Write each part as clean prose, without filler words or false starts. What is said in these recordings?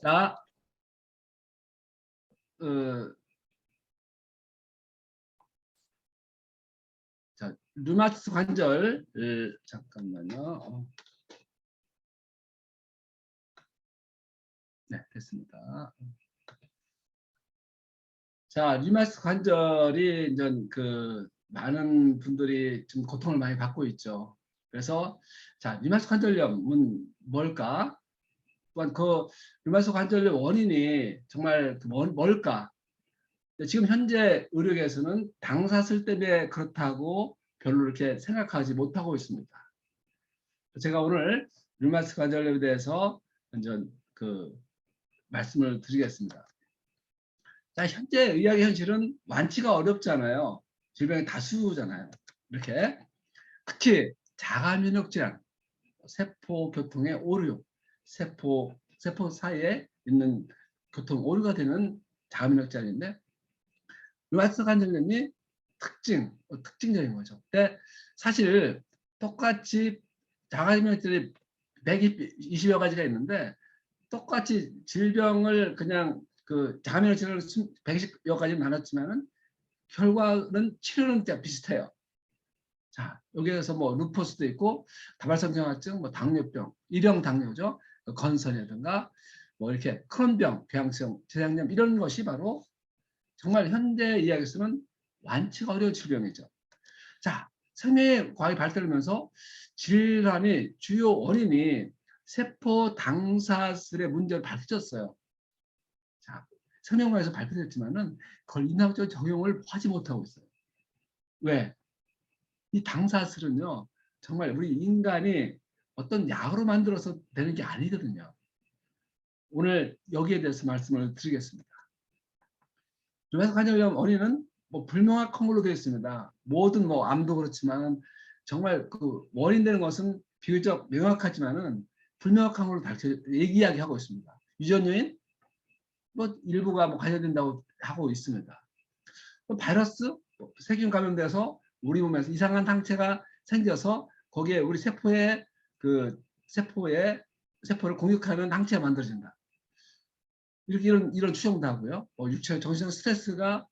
자, 어, 자, 류마티스 관절, 잠깐만요. 네, 됐습니다. 자, 류마티스 관절이 이제 많은 분들이 지금 고통을 많이 받고 있죠. 그래서 자, 류마티스 관절염은 뭘까? 또한 그 류마티스 관절염 원인이 정말 뭘까? 지금 현재 의료계에서는 당사슬 때문에 그렇다고 별로 이렇게 생각하지 못하고 있습니다. 제가 오늘 류마티스 관절염에 대해서 먼저 말씀을 드리겠습니다. 자, 현재 의학의 현실은 완치가 어렵잖아요. 질병이 다수잖아요. 이렇게 특히 자가면역 질환, 세포 교통의 오류, 세포 사이에 있는 교통 오류가 되는 자가면역 질환인데 류마티스 관절염이 특징적인 거죠. 근데 사실 똑같이 자가면역질이 120여 가지가 있는데 똑같이 질병을 그냥 자가면역질을 120여 가지 나눴지만은 결과는 치료는 비슷해요. 자, 여기에서 뭐 루포스도 있고 다발성경화증, 뭐 당뇨병, 일형 당뇨죠. 건선이라든가 뭐 이렇게 크론병, 궤양성, 제장염 이런 것이 바로 정말 현대 이야기에서는 완치가 어려운 질병이죠. 자, 생명과학이 발달하면서 질환의 주요 원인이 세포 당사슬의 문제를 밝혀졌어요. 자, 생명과학에서 발표됐지만은 그걸 인학적 적용을 하지 못하고 있어요. 왜? 이 당사슬은요, 정말 우리 인간이 어떤 약으로 만들어서 되는 게 아니거든요. 오늘 여기에 대해서 말씀을 드리겠습니다. 류마티스 관절염 원인은 뭐 불명확한 걸로 되어 있습니다. 모든 뭐 암도 그렇지만 정말 원인되는 것은 비교적 명확하지만은 불명확한 걸로 이야기하고 있습니다. 유전 요인 뭐 일부가 뭐 관여된다고 하고 있습니다. 바이러스, 세균 감염돼서 우리 몸에서 이상한 항체가 생겨서 거기에 우리 세포를 공격하는 항체가 만들어진다. 이런 추정도 하고요. 육체 정신적 스트레스가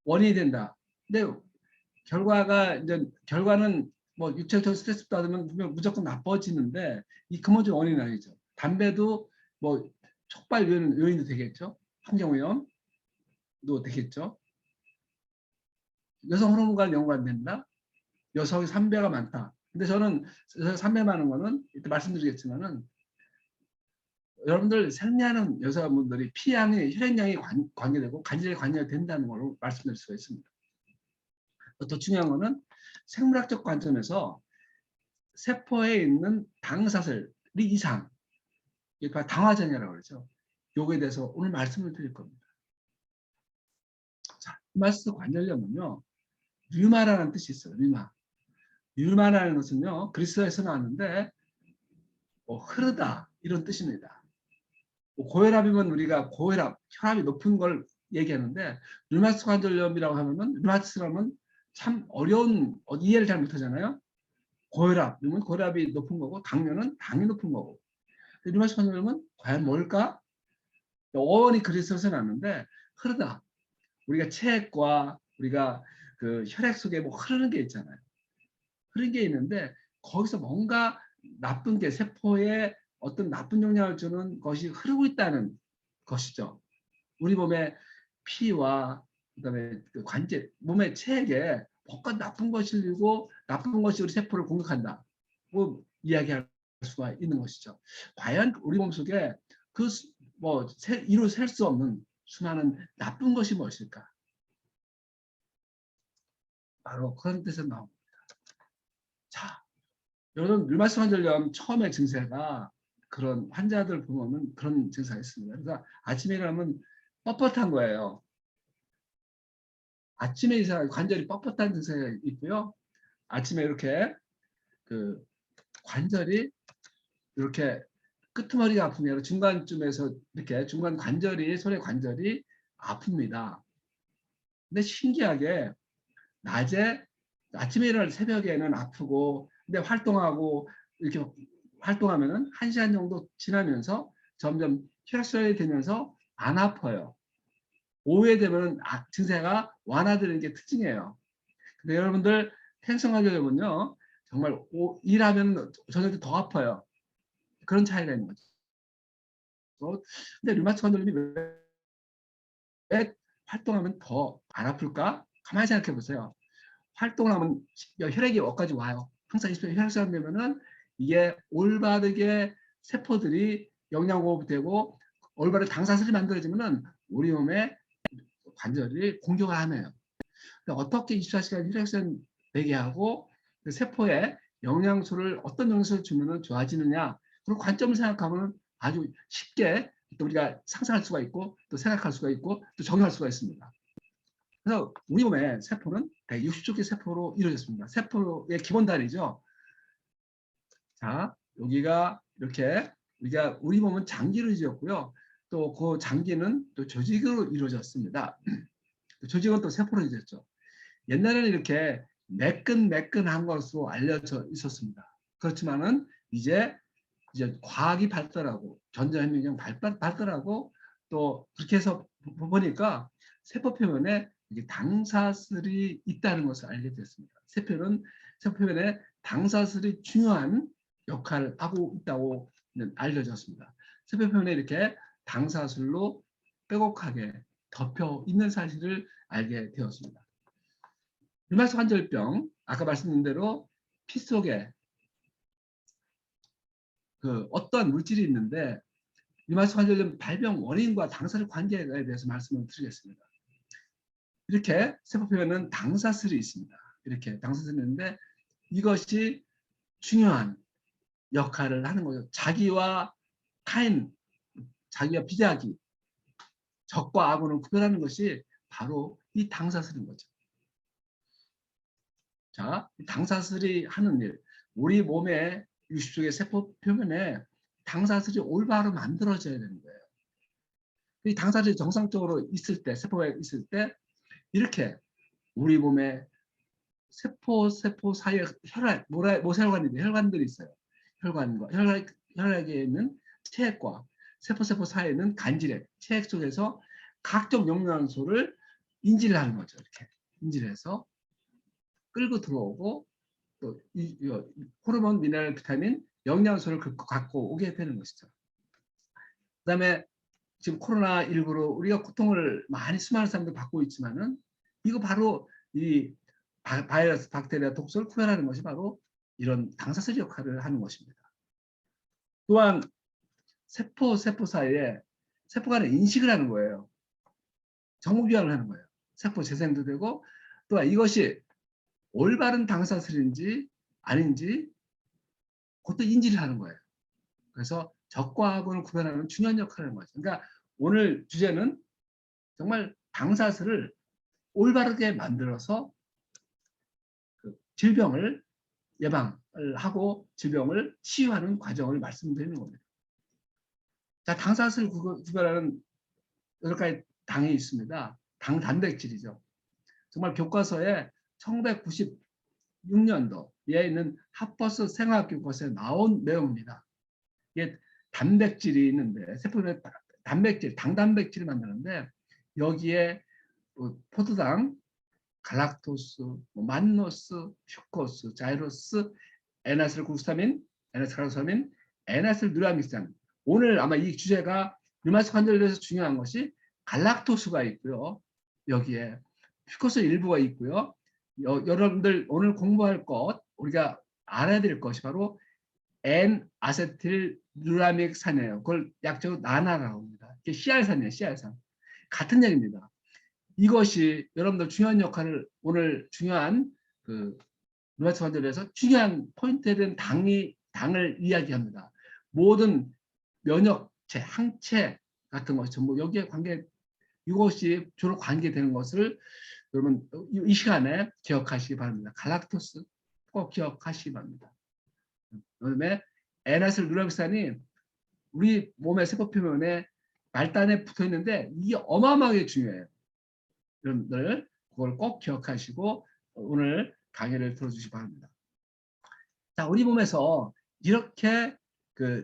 원인이 된다. 근데 결과는 뭐 육체적 스트레스 받으면 무조건 나빠지는데 이 근본적 원인은 아니죠. 담배도 뭐 촉발 요인도 되겠죠. 환경오염도 되겠죠. 여성 호르몬과 연관된다. 여성이 삼배가 많다. 근데 저는 삼배 많은 거는 이때 말씀드리겠지만은 여러분들 생리하는 여자분들이 피양이 혈액량이 관계되고 간질에 관여된다는 걸로 말씀드릴 수가 있습니다. 더 중요한 거는 생물학적 관점에서 세포에 있는 당사슬이 이상, 그러니까 당화전이라고 그러죠. 요거에 대해서 오늘 말씀을 드릴 겁니다. 자, 류마티스 관절염은요, 류마라는 뜻이 있어요. 류마라는 것은요, 그리스어에서 나왔는데 흐르다 이런 뜻입니다. 고혈압이면 우리가 혈압이 높은 걸 얘기하는데 류마티스 관절염이라고 하면은 류마티스라면 참 어려운 이해를 잘 못하잖아요. 고혈압이면 고혈압이 높은 거고 당뇨는 당이 높은 거고. 류마티스 관절염은 과연 뭘까? 어원이 그리스어에서 났는데 흐르다. 우리가 체액과 우리가 혈액 속에 뭐 흐르는 게 있잖아요. 흐르는 게 있는데 거기서 뭔가 나쁜 게 세포에 어떤 나쁜 영향을 주는 것이 흐르고 있다는 것이죠. 우리 몸의 피와 그다음에 관절, 몸의 체액에 뭔가 나쁜 것이 들고 나쁜 것이 우리 세포를 공격한다. 뭐 이야기할 수가 있는 것이죠. 과연 우리 몸속에 이루 셀 수 없는 수많은 나쁜 것이 무엇일까? 바로 그런 뜻에서 나옵니다. 자, 여러분 류마티스 관절염 처음에 증세가 그런 환자들 보면은 그런 증세가 있습니다. 그래서 아침에 일어나면 뻣뻣한 거예요. 아침에 이상 관절이 뻣뻣한 증세가 있고요. 아침에 이렇게 관절이 이렇게 끄트머리가 아픈 게 아니라 중간쯤에서 이렇게 중간 관절이 손의 관절이 아픕니다. 근데 신기하게 낮에 아침에 일어날 새벽에는 아프고 근데 활동하고 이렇게 활동하면은 1시간 정도 지나면서 점점 혈액순환이 되면서 안 아파요. 오후에 되면 증세가 완화되는 게 특징이에요. 근데 여러분들 생성관절염은요, 정말 일하면 저녁 때 더 아파요. 그런 차이가 있는 거죠. 근데 류마티스 관절염이 왜 활동하면 더 안 아플까? 가만히 생각해 보세요. 활동을 하면 혈액이 어디까지 와요. 항상 20분 혈액순환 되면은 이게 올바르게 세포들이 영양 호흡되고 올바르게 당사슬이 만들어지면은 우리 몸의 관절이 공격을 하네요. 어떻게 24시간 혈액순환 되게 하고 그 세포에 영양소를 어떤 영양소를 주면은 좋아지느냐 그런 관점을 생각하면 아주 쉽게 또 우리가 상상할 수가 있고 또 생각할 수가 있고 또 적용할 수가 있습니다. 그래서 우리 몸의 세포는 160조 개 세포로 이루어졌습니다. 세포의 기본 단위죠. 자, 여기가 이렇게 우리 몸은 장기로 이루어졌고요. 또 그 장기는 또 조직으로 이루어졌습니다. 조직은 또 세포로 이루어졌죠. 옛날에는 이렇게 매끈매끈한 것으로 알려져 있었습니다. 그렇지만은 이제 과학이 발달하고 전자현미경 발달하고 또 그렇게 해서 보니까 세포 표면에 당사슬이 있다는 것을 알게 됐습니다. 세포 표면에 당사슬이 중요한 역할을 하고 있다고 알려졌습니다. 세포 표면에 이렇게 당사슬로 빼곡하게 덮여 있는 사실을 알게 되었습니다. 류마티스 관절병, 아까 말씀드린 대로 피 속에 어떤 물질이 있는데 류마티스 관절염 발병 원인과 당사슬 관계에 대해서 말씀을 드리겠습니다. 이렇게 세포 표면은 당사슬이 있습니다. 이렇게 당사슬이 있는데 이것이 중요한 역할을 하는 거죠. 자기와 타인, 자기와 비자기, 적과 악을 구별하는 것이 바로 이 당사슬인 거죠. 자, 당사슬이 하는 일, 우리 몸의 60쪽의 세포 표면에 당사슬이 올바로 만들어져야 되는 거예요. 이 당사슬이 정상적으로 있을 때, 세포에 있을 때 이렇게 우리 몸에 세포 사이에 모세혈관인데 혈관들이 있어요. 혈액에 있는 체액과 세포 사이에는 간질액, 체액 속에서 각종 영양소를 인지를 하는 거죠. 이렇게 인지를 해서 끌고 들어오고 또 호르몬, 미네랄, 비타민, 영양소를 갖고 오게 되는 것이죠. 그다음에 지금 코로나19로 우리가 고통을 많이 수많은 사람들 받고 있지만은 이거 바로 이 바이러스, 박테리아, 독소를 구별하는 것이 바로 이런 당사슬 역할을 하는 것입니다. 또한 세포 사이에 세포 간에 인식을 하는 거예요. 정보교환을 하는 거예요. 세포 재생도 되고 또한 이것이 올바른 당사슬인지 아닌지 그것도 인지를 하는 거예요. 그래서 적과 악을 구별하는 중요한 역할을 하는 거죠. 그러니까 오늘 주제는 정말 당사슬을 올바르게 만들어서 질병을 예방을 하고 질병을 치유하는 과정을 말씀드리는 겁니다. 자, 당사슬 구별하는 여러 가지 당이 있습니다. 당 단백질이죠. 정말 교과서에 1996년도에 있는 하버스 생화학 교과서에 나온 내용입니다. 이게 단백질이 있는데 세포에 단백질, 당단백질을 만드는데 여기에 포도당, 갈락토스, 만노스, 슈코스, 자이로스, 에나실글루타민, 에나실갈루타민, 에나실누라믹산. 오늘 아마 이 주제가 류마티스 관절염에서 중요한 것이 갈락토스가 있고요. 여기에 슈코스 일부가 있고요. 여러분들 오늘 공부할 것, 우리가 알아야 될 것이 바로 N-아세틸누라믹산이에요. 그걸 약적으로 나나라고 합니다. 이게 CR산이에요. CR산. 같은 얘기입니다. 이것이 여러분들 중요한 역할을 오늘 중요한 류마티스 관절염에서 중요한 포인트에 대한 당을 이야기합니다. 모든 면역체, 항체 같은 것이 전부 여기에 이것이 주로 관계되는 것을 여러분 이 시간에 기억하시기 바랍니다. 갈락토스 꼭 기억하시기 바랍니다. 그다음에 N아세틸누라믹산이 우리 몸의 세포 표면에 말단에 붙어 있는데 이게 어마어마하게 중요해요. 여러분들 그걸 꼭 기억하시고 오늘 강의를 들어주시기 바랍니다. 자, 우리 몸에서 이렇게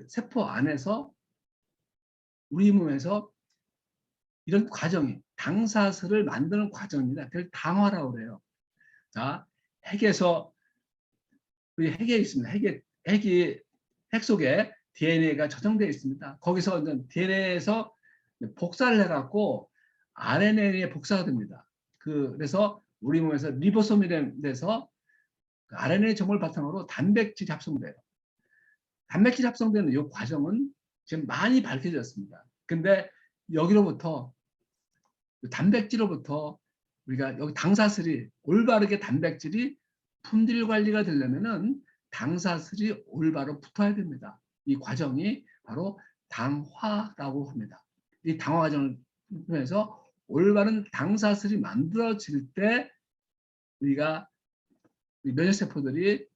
세포 안에서 우리 몸에서 이런 과정이 당사슬을 만드는 과정입니다. 그걸 당화라고 그래요. 자, 핵에서 우리 핵에 있습니다. 핵 속에 DNA가 저장되어 있습니다. 거기서 DNA에서 복사를 해갖고 RNA에 복사가 됩니다. 그래서 우리 몸에서 리보솜이라는 데서 RNA 정보를 바탕으로 단백질이 합성돼요. 단백질이 합성되는 이 과정은 지금 많이 밝혀졌습니다. 근데 여기로부터 단백질로부터 우리가 여기 당사슬이 올바르게 단백질이 품질 관리가 되려면은 당사슬이 올바로 붙어야 됩니다. 이 과정이 바로 당화라고 합니다. 이 당화 과정을 통해서 올바른 당사슬이 만들어질 때 우리가 면역세포들이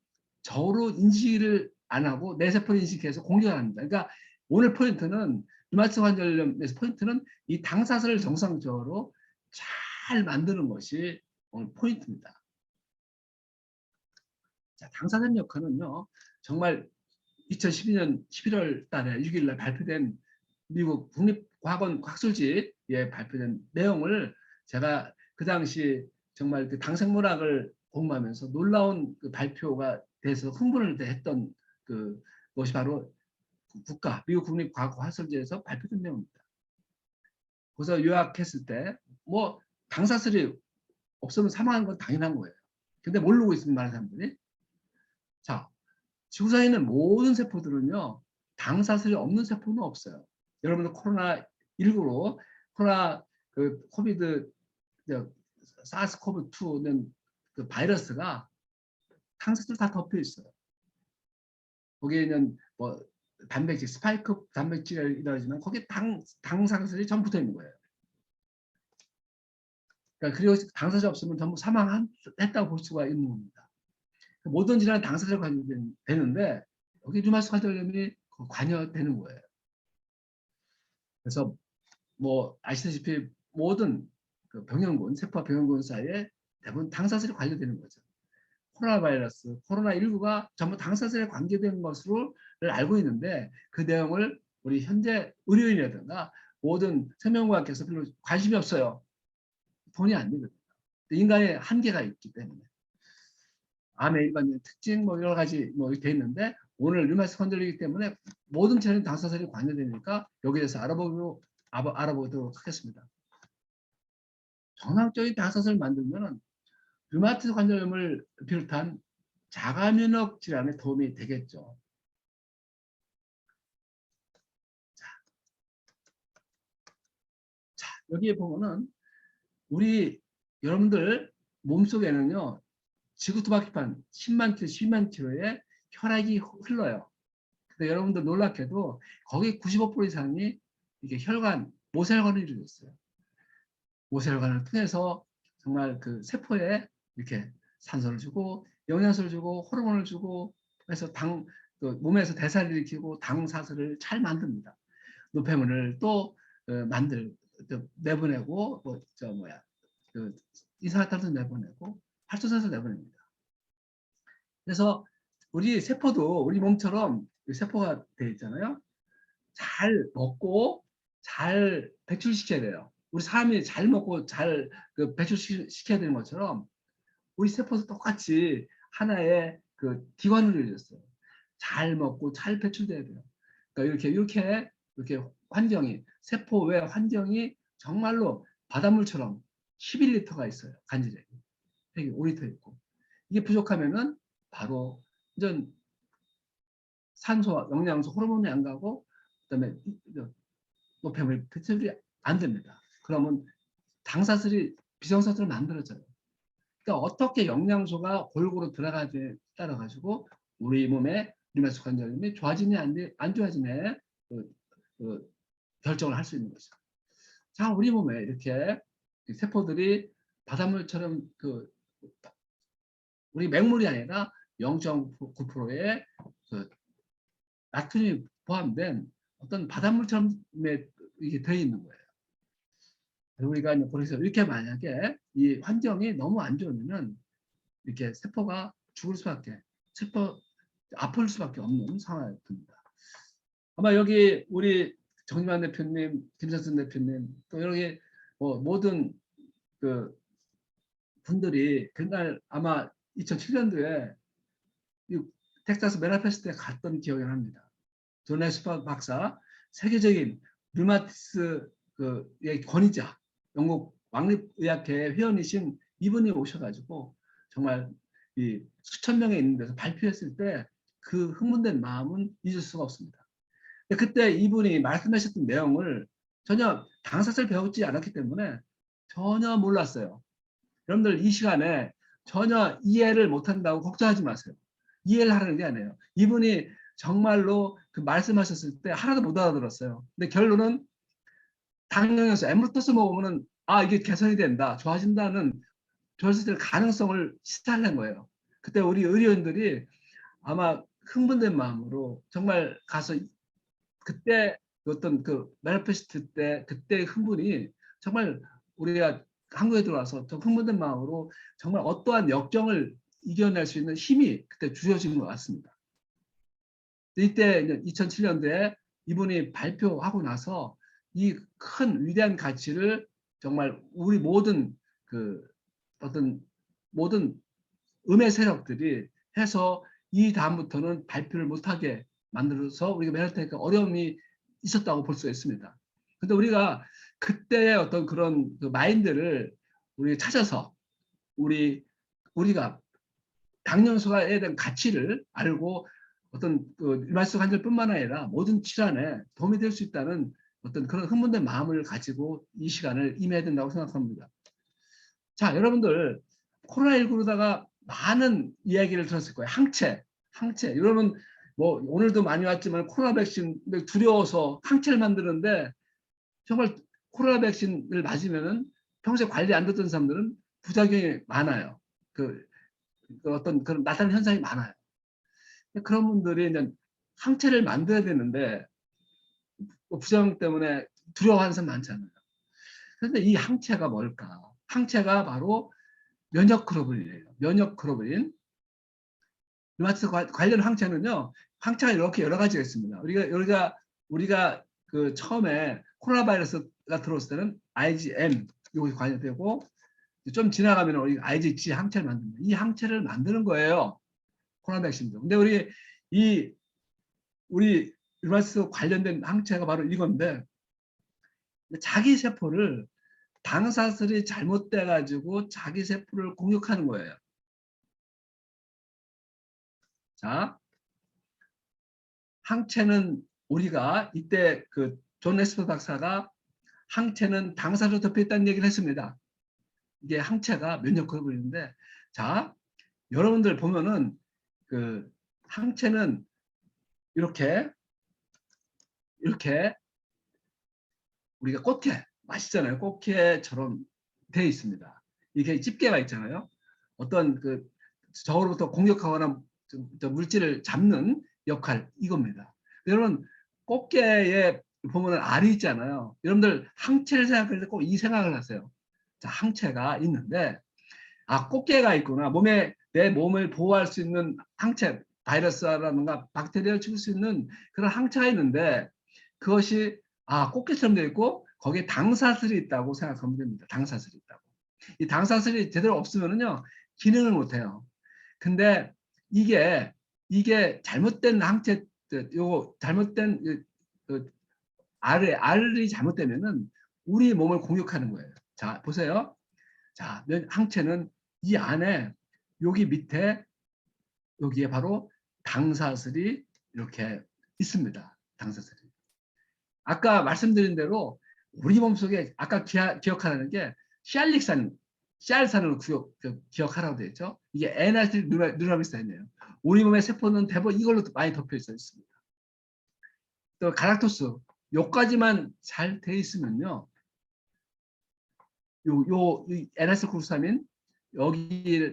저로 인식을 안 하고 내 세포를 인식해서 공격을 합니다. 그러니까 오늘 포인트는 류마티스 관절염에서 포인트는 이 당사슬을 정상적으로 잘 만드는 것이 오늘 포인트입니다. 자, 당사슬 역할은요. 정말 2012년 11월 달에 6일 날 발표된 미국 국립과학원 학술지에 발표된 내용을 제가 그 당시 정말 그 당생물학을 공부하면서 놀라운 그 발표가 돼서 흥분을 했던 것이 바로 미국 국립과학학술지에서 발표된 내용입니다. 그래서 요약했을 때 뭐 당사슬이 없으면 사망하는 건 당연한 거예요. 근데 모르고 있으면 많은 사람들이. 자, 지구상에 있는 모든 세포들은요. 당사슬이 없는 세포는 없어요. 여러분들 코로나19로 코비드 사스코브2는 그 바이러스가 당사슬 다 덮여 있어요. 거기에는 뭐 단백질, 스파이크 단백질이라지만 거기에 당사슬이 전부 붙어 있는 거예요. 그러니까 그리고 당사슬이 없으면 전부 사망했다고 볼 수가 있는 겁니다. 모든 질환은 당사슬 관여되는데 여기 류마티스 관절염이 관여되는 거예요. 그래서 뭐 아시다시피 모든 그 병영군, 세포와 병영군 사이에 대부분 당사슬이 관련되는 거죠. 코로나 바이러스, 코로나19가 전부 당사슬에 관계된 것으로 알고 있는데 그 내용을 우리 현재 의료인이라든가 모든 생명과학에서 별로 관심이 없어요. 돈이 안 되거든요. 인간의 한계가 있기 때문에. 암의 일반적인 특징 뭐 여러 가지 뭐 돼 있는데 오늘 류마티스 관절이기 때문에 모든 질환이 당사슬이 관여되니까 여기에 대해서 알아보도록 하겠습니다. 정상적인 당사슬을 만들면 류마티스 관절염을 비롯한 자가면역 질환에 도움이 되겠죠. 자, 여기에 보면은 우리 여러분들 몸속에는요. 지구투바퀴판 10만 킬로, 12만 킬로의 혈액이 흘러요. 근데 여러분들 놀랍게도 거기 95% 이상이 이게 혈관, 모세혈관을 이루고 있어요. 모세혈관을 통해서 정말 그 세포에 이렇게 산소를 주고 영양소를 주고 호르몬을 주고 해서 몸에서 대사를 일으키고 당사슬을 잘 만듭니다. 노폐물을 또 내보내고 이산화탄소 내보내고 활성산소 내보냅니다. 그래서 우리 세포도 우리 몸처럼 세포가 되어 있잖아요. 잘 먹고 잘 배출시켜야 돼요. 우리 사람이 잘 먹고 잘 배출시켜야 되는 것처럼 우리 세포도 똑같이 하나의 기관으로 이루어졌어요. 잘 먹고 잘 배출돼야 돼요. 그러니까 이렇게 환경이 세포 외 환경이 정말로 바닷물처럼 11리터가 있어요. 간질에 핵이 5리터 있고 이게 부족하면은 바로 이전 산소와 영양소, 호르몬이 안 가고 그다음에 노폐물 배출이 안 됩니다. 그러면 당사슬이 비정사슬을 만들어져요. 그러니까 어떻게 영양소가 골고루 들어가지에 따라 가지고 우리 몸의 류마티스 관절염이 좋아지냐 안 좋아지냐 결정을 할 수 있는 거죠. 자, 우리 몸에 이렇게 세포들이 바닷물처럼 우리 맹물이 아니라 0.9%의 나트륨이 포함된 어떤 바닷물처럼 이게 되어 있는 거예요. 우리가 그래서 이렇게 만약에 이 환경이 너무 안 좋으면은 이렇게 세포가 죽을 수밖에, 아플 수밖에 없는 상황이 됩니다. 아마 여기 우리 정유환 대표님, 김선순 대표님, 또 여기 모든 그 분들이 그날 아마 2007년도에 텍사스 맨하탄 때 갔던 기억이 납니다. 존 에스파 박사, 세계적인 류마티스 그의 권위자, 영국 왕립의학회 회원이신 이분이 오셔가지고 정말 이 수천 명에 있는 데서 발표했을 때 그 흥분된 마음은 잊을 수가 없습니다. 그때 이분이 말씀하셨던 내용을 전혀 당사자를 배우지 않았기 때문에 전혀 몰랐어요. 여러분들 이 시간에 전혀 이해를 못한다고 걱정하지 마세요. 이해를 하라는 게 아니에요. 이분이 정말로 그 말씀하셨을 때 하나도 못 알아들었어요. 근데 결론은 당뇨에서 엠루터스 먹으면 이게 개선이 된다, 좋아진다는 좋아질 가능성을 시사하는 거예요. 그때 우리 의료인들이 아마 흥분된 마음으로 정말 가서 그때 어떤 그 메라페스트 때 그때 흥분이 정말 우리가 한국에 들어와서 좀 흥분된 마음으로 정말 어떠한 역경을 이겨낼 수 있는 힘이 그때 주어진 것 같습니다. 이때 2007년도에 이분이 발표하고 나서 이 큰 위대한 가치를 정말 우리 모든 그 어떤 모든 음의 세력들이 해서 이 다음부터는 발표를 못하게 만들어서 우리가 맨하탄에 어려움이 있었다고 볼 수가 있습니다. 근데 우리가 그때의 어떤 그런 그 마인드를 우리 찾아서 우리가 당뇨소에 대한 가치를 알고 어떤 그 일반성 환자뿐만 아니라 모든 질환에 도움이 될 수 있다는 어떤 그런 흥분된 마음을 가지고 이 시간을 임해야 된다고 생각합니다. 자, 여러분들 코로나19로다가 많은 이야기를 들었을 거예요. 항체. 여러분 뭐 오늘도 많이 왔지만 코로나 백신 두려워서 항체를 만드는데 정말 코로나 백신을 맞으면은 평소에 관리 안 됐던 사람들은 부작용이 많아요. 그 어떤 그런 나타나는 현상이 많아요. 그런 분들이 이제 항체를 만들어야 되는데 부작용 때문에 두려워하는 사람 많잖아요. 그런데 이 항체가 뭘까? 항체가 바로 면역글로불린이에요. 면역글로불린. 류마티스 관련 항체는요. 항체가 이렇게 여러 가지가 있습니다. 우리가 그 처음에 코로나 바이러스가 들어왔을 때는 IgM 이것이 관여되고 좀 지나가면 우리 IgG 항체를 만듭니다. 이 항체를 만드는 거예요. 코로나 백신도. 근데 우리 류마티스 관련된 항체가 바로 이건데 자기 세포를 당사슬이 잘못돼 가지고 자기 세포를 공격하는 거예요. 자, 항체는 우리가 이때 그 존 에스퍼 박사가 항체는 당사로 덮여 있다는 얘기를 했습니다. 이게 항체가 면역글로불린인데, 자, 여러분들 보면은 그 항체는 이렇게 우리가 꽃게 맛있잖아요. 꽃게처럼 되어 있습니다. 이게 집게가 있잖아요. 어떤 그 적으로부터 공격하거나 물질을 잡는 역할 이겁니다. 여러분 꽃게에 보면 알이 있잖아요. 여러분들 항체를 생각할 때 꼭 이 생각을 하세요. 자, 항체가 있는데 꽃게가 있구나. 내 몸을 보호할 수 있는 항체, 바이러스라든가 박테리아를 죽일 수 있는 그런 항체가 있는데 그것이 꽃게처럼 되어 있고 거기에 당사슬이 있다고 생각하면 됩니다. 당사슬이 있다고. 이 당사슬이 제대로 없으면요 기능을 못해요. 근데 이게 잘못된 항체, 요거 잘못된 알이 잘못되면은 우리 몸을 공격하는 거예요. 자, 보세요. 자, 항체는 이 안에 여기 밑에 여기에 바로 당사슬이 이렇게 있습니다. 당사슬이. 아까 말씀드린 대로 우리 몸속에 아까 기억하라는 게 씨알산을 기억하라고 되어 있죠. 이게 에나틸 누라미산이에요. 우리 몸의 세포는 대부분 이걸로 많이 덮여 있습니다. 또 갈락토스 요까지만 잘 돼 있으면요. 에나틸글루타민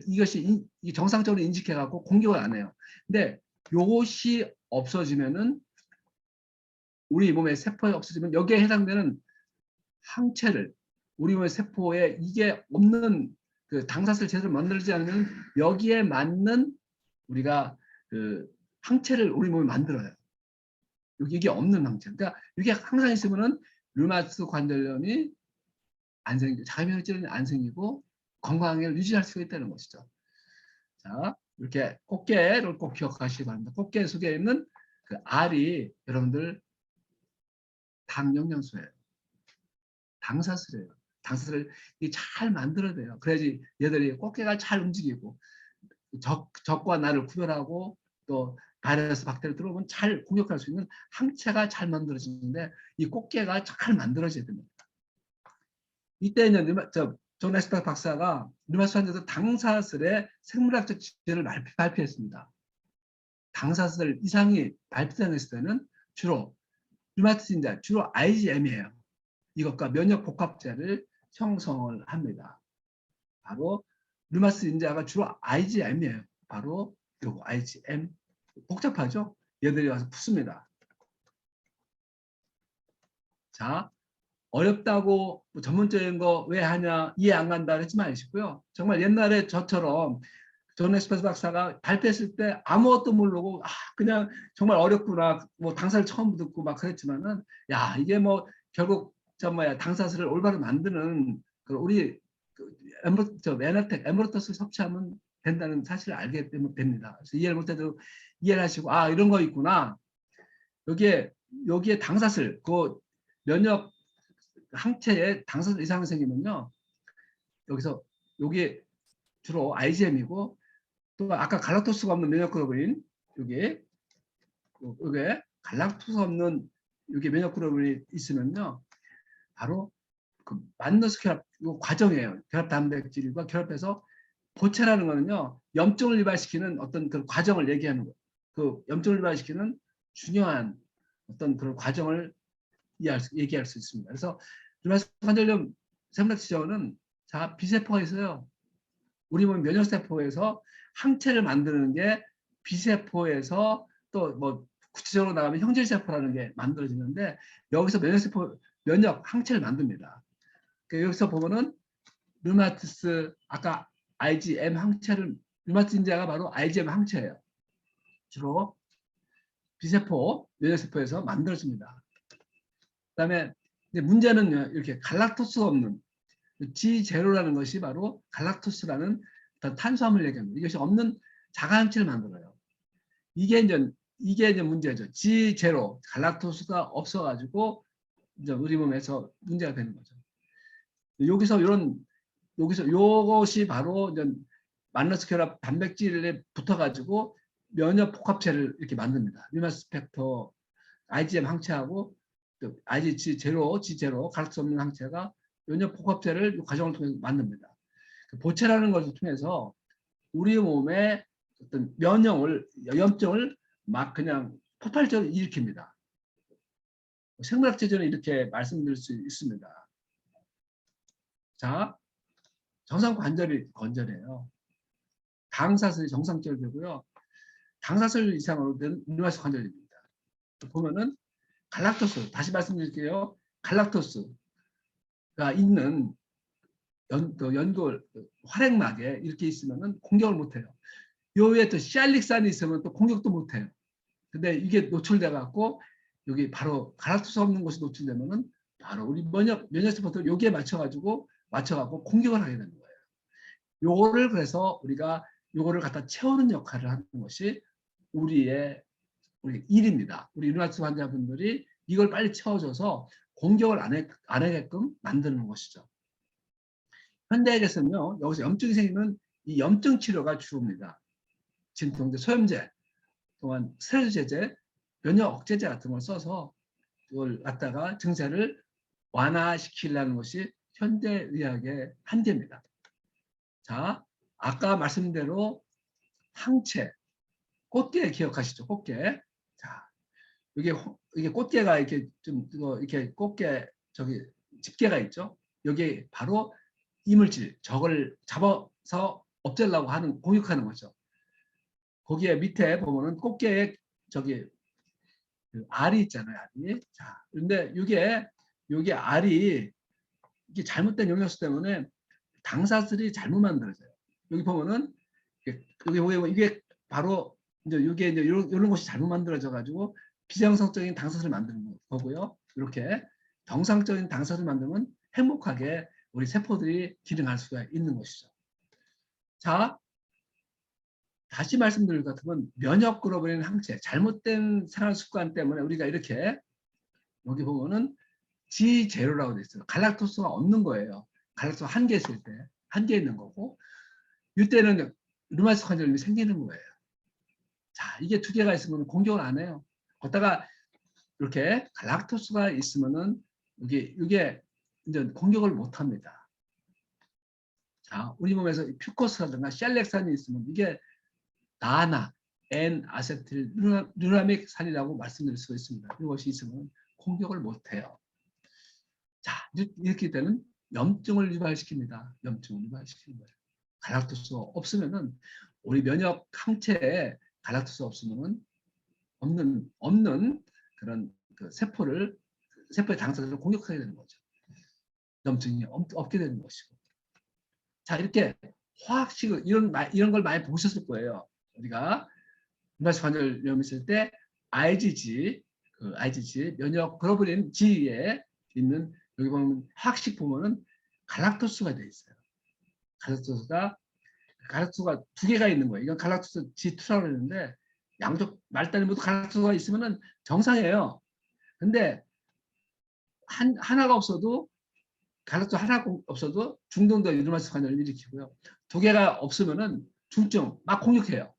이것이 정상적으로 인식해 갖고 공격을 안 해요. 근데 요것이 없어지면은 우리 몸의 세포에 없어지면 여기에 해당되는 항체를 우리 몸의 세포에 이게 없는 그 당사슬 제대로 만들지 않으면 여기에 맞는 우리가 그 항체를 우리 몸에 만들어요. 이게 없는 상태. 그러니까 이게 항상 있으면은 류마티스 관절염이 안 생기고 자가면역 질환이 안 생기고 건강을 유지할 수가 있다는 것이죠. 자, 이렇게 꽃게를 꼭 기억하시기 바랍니다. 꽃게 속에 있는 그 알이 여러분들 당 영양소예요. 당사슬이에요. 당사슬을 잘 만들어야 돼요. 그래야지 얘들이 꽃게가 잘 움직이고 적과 나를 구별하고 또 바이러스 박테리아 들어오면 잘 공격할 수 있는 항체가 잘 만들어지는데 이 꽃게가 잘 만들어져야 됩니다. 이때 이제 존 에스파 박사가 류마티스 환자들 당사슬의 생물학적 지혜를 발표했습니다. 당사슬 이상이 발생했을 때는 주로 류마티스인자 주로 IgM이에요. 이것과 면역 복합제를 형성을 합니다. 바로 류마티스 인자가 주로 IgM이에요. 바로 요거 IgM. 복잡하죠? 얘들이 와서 푸습니다. 자, 어렵다고 뭐 전문적인 거 왜 하냐 이해 안 간다 하지 마시고요. 정말 옛날에 저처럼 존 에스퍼스 박사가 발표했을 때 아무것도 모르고 그냥 정말 어렵구나 뭐 당사를 처음 듣고 막 그랬지만은 야 이게 뭐 결국 당사슬을 올바로 만드는 우리 에너텍 에머르터스 섭취하면 된다는 사실을 알게 됩니다. 그래서 이해를 못해도 이해를 하시고 이런 거 있구나. 여기에 당사슬 그 면역 항체에 당사슬 이상이 생기면요 여기서 여기 주로 IgM이고 또 아까 갈락토스가 없는 면역글로불린 여기 갈락토스가 없는 여기 면역글로불린이 있으면요 바로 그 만너스 결합 이 과정이에요. 결합 단백질과 결합해서 보체라는 거는요 염증을 유발시키는 어떤 그 과정을 얘기하는 거예요. 그 염증을 유발시키는 중요한 어떤 그런 과정을 얘기할 수 있습니다. 그래서 류마티스 관절염 생물학적으로는 자 비세포가 있어요. 우리 몸 면역세포에서 항체를 만드는 게 비세포에서 또 뭐 구체적으로 나가면 형질세포라는 게 만들어지는데 여기서 면역세포 면역 항체를 만듭니다. 그러니까 여기서 보면은 류마티스 아까 IgM 항체를 류마티스 인자가 바로 IgM 항체예요. 주로 비세포 면역세포에서 만들어집니다. 그다음에 문제는 이렇게 갈락토스가 없는 G0라는 것이 바로 갈락토스라는 탄수화물 얘기합니다. 이것이 없는 자가항체를 만들어요. 이게 이제 문제죠. G0 갈락토스가 없어가지고 이제 우리 몸에서 문제가 되는 거죠. 여기서 요것이 바로 이제 만러스 결합 단백질에 붙어가지고 면역 복합체를 이렇게 만듭니다. 류마티스 팩터 IgM 항체하고 G0 갈락토스 없는 항체가 면역 복합체를 이 과정을 통해서 만듭니다. 보체라는 것을 통해서 우리 몸의 어떤 염증을 막 그냥 폭발적으로 일으킵니다. 생물학적으로 이렇게 말씀드릴 수 있습니다. 자, 정상 관절이 건절해요. 당사슬이 정상적으로 되고요. 당사슬 이상으로 된 류마티스 관절입니다. 보면은 갈락토스, 다시 말씀드릴게요. 갈락토스가 있는 연골 활액막에 이렇게 있으면은 공격을 못해요. 요 위에 또 시알릭산이 있으면 또 공격도 못해요. 근데 이게 노출돼 갖고 여기 바로 갈락토스 없는 곳이 노출되면은 바로 우리 면역세포들 여기에 맞춰갖고 공격을 하게 되는 거예요. 요거를 그래서 우리가 요거를 갖다 채우는 역할을 하는 것이 우리 일입니다. 우리 류마티스 환자분들이 이걸 빨리 채워줘서 공격을 안 하게끔 만드는 것이죠. 현대에서는요, 여기서 염증이 생기면 이 염증 치료가 주입니다. 진통제, 소염제, 또한 스테로이드 제제, 면역 억제제 같은 걸 써서 이걸 갖다가 증세를 완화시키려는 것이 현대의학의 한계입니다. 자, 아까 말씀드린 대로 항체, 꽃게 기억하시죠? 꽃게. 자, 이게 꽃게가 이렇게 이렇게 꽃게 집게가 있죠? 여기 바로 이물질, 적을 잡아서 없애려고 하는 공격하는 거죠. 거기에 밑에 보면은 꽃게에 그 알이 있잖아요, 알이. 자, 근데 이게 알이 이게 잘못된 영양소 때문에 당사슬이 잘못 만들어져요. 여기 보면은 이게 바로 이제 이런 것이 잘못 만들어져 가지고 비정상적인 당사를 만드는 거고요. 이렇게 정상적인 당사를 만들면 행복하게 우리 세포들이 기능할 수가 있는 것이죠. 자, 다시 말씀드릴 것 같으면 면역 끌어버리는 항체, 잘못된 생활 습관 때문에 우리가 이렇게 여기 보면은 G0라고 돼 있어요. 갈락토스가 없는 거예요. 갈락토스 한 개 있을 때, 한 개 있는 거고, 이때는 류마티스 관절염이 생기는 거예요. 자, 이게 두 개가 있으면 공격을 안 해요. 걷다가 이렇게 갈락토스가 있으면은 이게 이제 공격을 못 합니다. 자, 우리 몸에서 퓨코스라든가 샬렉산이 있으면 이게 나나 N-아세틸 류라믹산이라고 말씀드릴 수가 있습니다. 이것이 있으면 공격을 못 해요. 자, 이렇게 되는 염증을 유발시킵니다. 염증을 유발시키는 거예요. 갈락토스가 없으면은 우리 면역 항체에 갈락토스 없으면은 없는 그런 그 세포의 당사자를 공격하게 되는 거죠. 염증이 없게 되는 것이고. 자, 이렇게 화학식을 이런 걸 많이 보셨을 거예요. 우리가 류마티스 관절염 있을 때 IgG 면역 글로불린 G에 있는 여기 보면 화학식 보면은 갈락토스가 돼 있어요. 갈락토스가 두 개가 있는 거예요. 이건 갈락토스 G2라고 그러는데 양쪽 말단이 모두 갈락토스가 있으면은 정상이에요. 근데 하나가 없어도 갈락토스 하나가 없어도 중동도 류마티스 관절을 일으키고요. 두 개가 없으면은 중증 막 공격해요.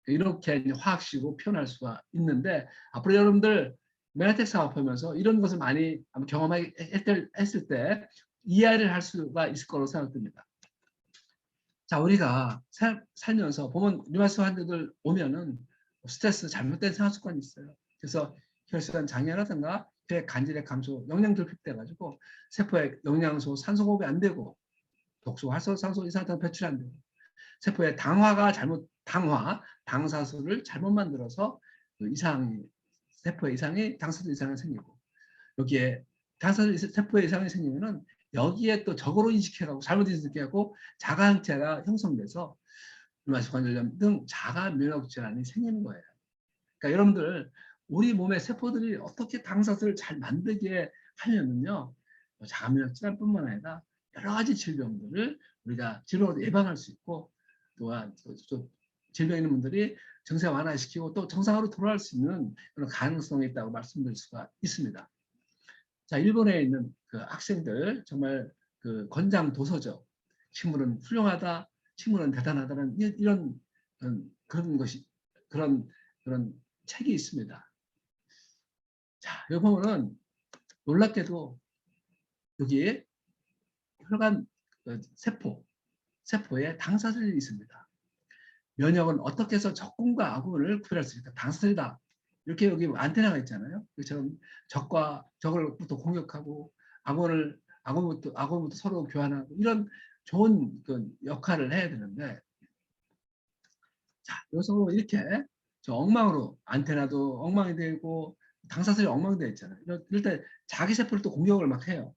이렇게 화학식으로 표현할 수가 있는데 앞으로 여러분들 메나텍 사업하면서 이런 것을 많이 경험했을 때 이해를 할 수가 있을 거라고 생각됩니다. 자, 우리가 살면서 보면 류마티스 환자들 오면은 스트레스, 잘못된 생활 습관이 있어요. 그래서 혈관 장애라든가 폐 간질의 감소, 영양 결핍돼 가지고 세포에 영양소, 산소 호흡이 안 되고 독소, 활성산소 이산화탄소 배출이 안 되고 세포의 당사수를 잘못 만들어서 그 세포의 이상이 당사수 이상이 생기고 여기에 세포의 이상이 생기면은 여기에 또 적으로 인식해가고 잘못 인식해가고 자가항체가 형성돼서 류마티스 관절염 등 자가 면역 질환이 생기는 거예요. 그러니까 여러분들 우리 몸의 세포들이 어떻게 당사수를 잘 만들게 하면은요 자가 면역 질환뿐만 아니라 여러 가지 질병들을 우리가 질병으로 예방할 수 있고 또한 질병 있는 분들이 증세 완화시키고 또 정상으로 돌아갈 수 있는 그런 가능성이 있다고 말씀드릴 수가 있습니다. 자, 일본에 있는 그 학생들 정말 그 권장 도서죠. 식물은 훌륭하다, 식물은 대단하다는 이런 그런 책이 있습니다. 자, 여기 보면은 놀랍게도 여기 혈관 세포에 당사들이 있습니다. 면역은 어떻게 해서 적군과 아군을 구별할 수 있다. 당사들이다. 이렇게 여기 안테나가 있잖아요. 그처럼 적을부터 공격하고 아군부터 서로 교환하고 이런 좋은 그 역할을 해야 되는데 자, 여기서 이렇게 저 엉망으로 안테나도 엉망이 되고 당사들이 엉망되어 있잖아요. 이럴 때 자기 세포를 또 공격을 막 해요.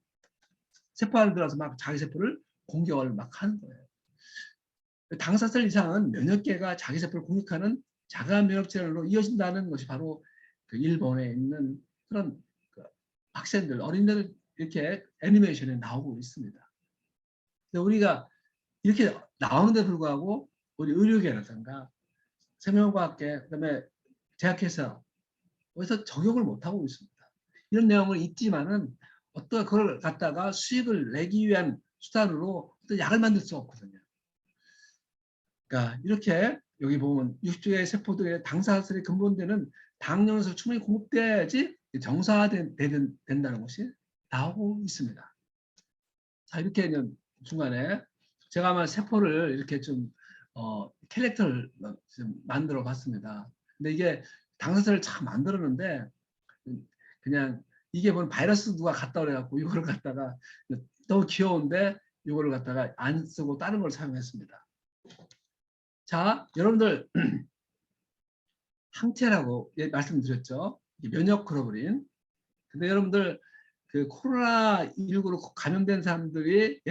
세포 안에 들어서 막 자기 세포를 공격을 막 하는 거예요. 당사슬 이상은 면역계가 자기 세포를 공격하는 자가 면역 질환으로 이어진다는 것이 바로 그 일본에 있는 그런 그 학생들, 어린이들 이렇게 애니메이션에 나오고 있습니다. 근데 우리가 이렇게 나오는데 불구하고 우리 의료계라든가 생명과학계, 그다음에 제약회사 어디서 적용을 못하고 있습니다. 이런 내용을 있지만은 어떤 그걸 갖다가 수익을 내기 위한 수단으로 또 약을 만들 수 없거든요. 그러니까 이렇게 여기 보면 60주의 세포들의 당사슬이 근본되는 당연에서 충분히 공급돼야지 정상화된다는 것이 나오고 있습니다. 자, 이렇게 중간에 제가 아마 세포를 이렇게 좀 캐릭터를 좀 만들어 봤습니다. 근데 이게 당사슬을 참 만들었는데 그냥 이게 보면 바이러스 누가 갖다 그래갖고 이거를 갖다가 너무 귀여운데 이거를 갖다가 안 쓰고 다른 걸 사용했습니다. 자, 여러분들 항체라고 말씀드렸죠. 면역 글로불린. 근데 여러분들 그 코로나19로 감염된 사람들이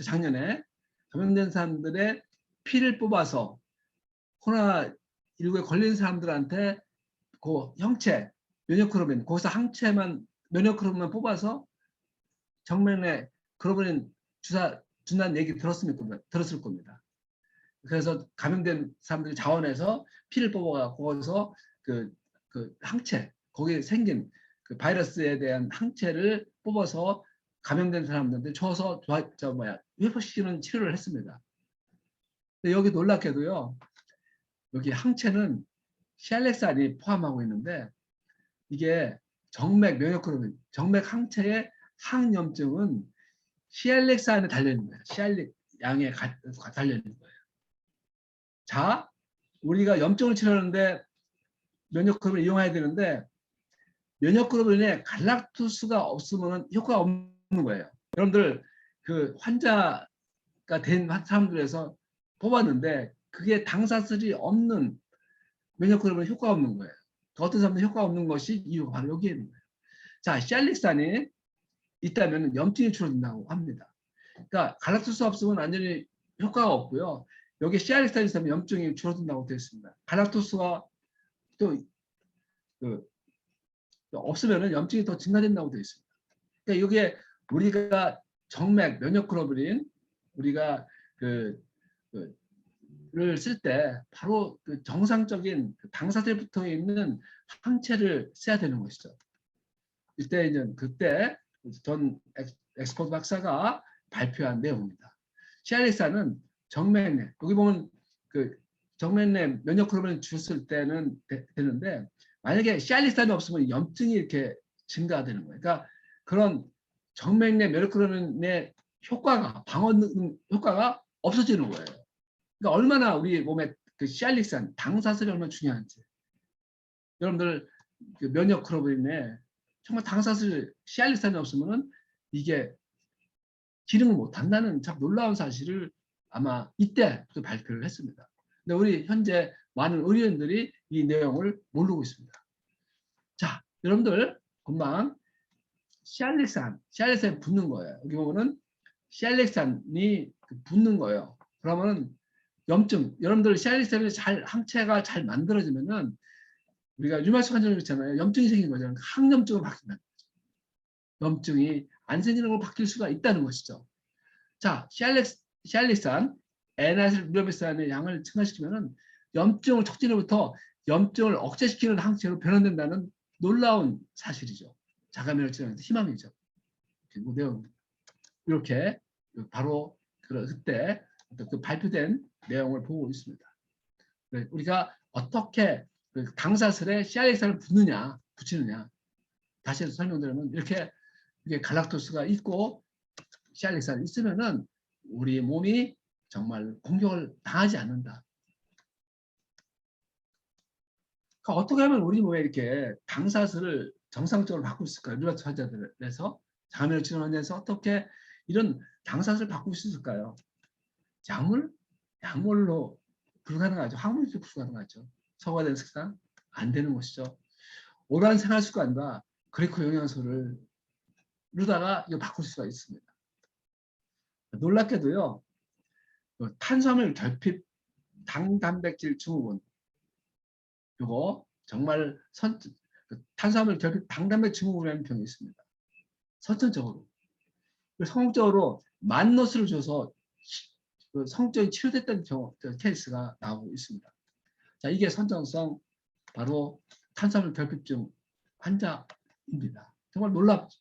작년에 감염된 사람들의 피를 뽑아서 코로나19에 걸린 사람들한테 그 형체 면역클로버린 거기서 항체만 면역클로버린만 뽑아서 정맥내 클로버린 주사 준다는 얘기 들었을 겁니다. 그래서 감염된 사람들이 자원해서 피를 뽑아갖고 거기서 그 항체 거기에 생긴 그 바이러스에 대한 항체를 뽑아서 감염된 사람들한테 줘서 회복시키는 치료를 했습니다. 근데 여기 놀랍게도요, 여기 항체는 시알렉산이 포함하고 있는데 이게 정맥 면역클로버린, 정맥 항체의 항염증은 시알렉산에 달려 있는 거예요. 시알렉 양에 달려 있는 거예요. 자, 우리가 염증을 치료하는데 면역클로버린을 이용해야 되는데 면역클로버린에 갈락토스가 없으면 효과가 없는 거예요. 여러분들 그 환자가 된 사람들에서 뽑았는데 그게 당사슬이 없는 면역클로버린 효과가 없는 거예요. 어떤 사람들은 효과가 없는 것이 이유가 바로 여기에 있는 거예요. 자, 시알렉산이 있다면 염증이 줄어든다고 합니다. 그러니까 갈락토스 없으면 완전히 효과가 없고요. 여기 시알렉산이 있으면 염증이 줄어든다고 되어 있습니다. 갈락토스가 또 없으면 염증이 더 증가된다고 되어 있습니다. 그러니까 이게 우리가 정맥 면역클로버린 우리가 를 쓸 때 바로 그 정상적인 당사자에 붙어 있는 항체를 써야 되는 것이죠. 이때 이제 그때 전 엑스퍼트 박사가 발표한 내용입니다. 시알렉산은 정맥내 여기 보면 그 정맥내 면역클로버린 줬을 때는 되는데 만약에 시알렉산이 없으면 염증이 이렇게 증가되는 거예요. 그러니까 그런 정맥내 면역클로버린의 효과가 방어 효과가 없어지는 거예요. 그러니까 얼마나 우리 몸에 그 시알렉산 당사슬이 얼마나 중요한지. 여러분들 그 면역클로버린에 정말 당사슬 시알렉산이 없으면은 이게 기능을 못 한다는 참 놀라운 사실을 아마 이때 발표를 했습니다. 근데 우리 현재 많은 의료인들이 이 내용을 모르고 있습니다. 자, 여러분들 금방 시알렉산이 붙는 거예요. 여기 보면은 시알렉산이 붙는 거예요. 그러면은 염증, 여러분들 시알렉산이 항체가 잘 만들어지면은 우리가 류마티스 환자들 있잖아요. 염증이 생긴 거잖아요. 항염증으로 바뀐다는 거죠. 염증이 안 생기는 걸로 바뀔 수가 있다는 것이죠. 자, 시알렉산, N아세틸루로비산의 양을 증가시키면은 염증을 촉진으로부터 염증을 억제시키는 항체로 변환된다는 놀라운 사실이죠. 자가면역 질환의 희망이죠. 그리고 내용 이렇게 바로 그때 그 발표된 내용을 보고 있습니다. 우리가 어떻게 그 당사슬에 시알렉산을 붙이느냐 다시 설명드리면 이렇게 갈락토스가 있고 시알렉산이 있으면은 우리 몸이 정말 공격을 당하지 않는다. 그러니까 어떻게 하면 우리 몸에 이렇게 당사슬을 정상적으로 바꿀 수 있을까요? 류마티스 환자들에서 자가면역 질환 환자에서 어떻게 이런 당사슬을 바꿀 수 있을까요? 약물로 불가능하죠. 항물질 불가능하죠. 소화된 식사 안 되는 것이죠. 오랜 생활 습관과 그리코 영양소를 루다가 이거 바꿀 수가 있습니다. 놀랍게도요. 탄수화물 결핍 당단백질 증후군 이거 정말 탄수화물 결핍 당단백질 증후군이라는 병이 있습니다. 선천적으로 성적으로 만노스를 줘서 성적이 치료됐던 케이스가 나오고 있습니다. 자, 이게 선천성 바로 탄수화물 결핍증 환자입니다. 정말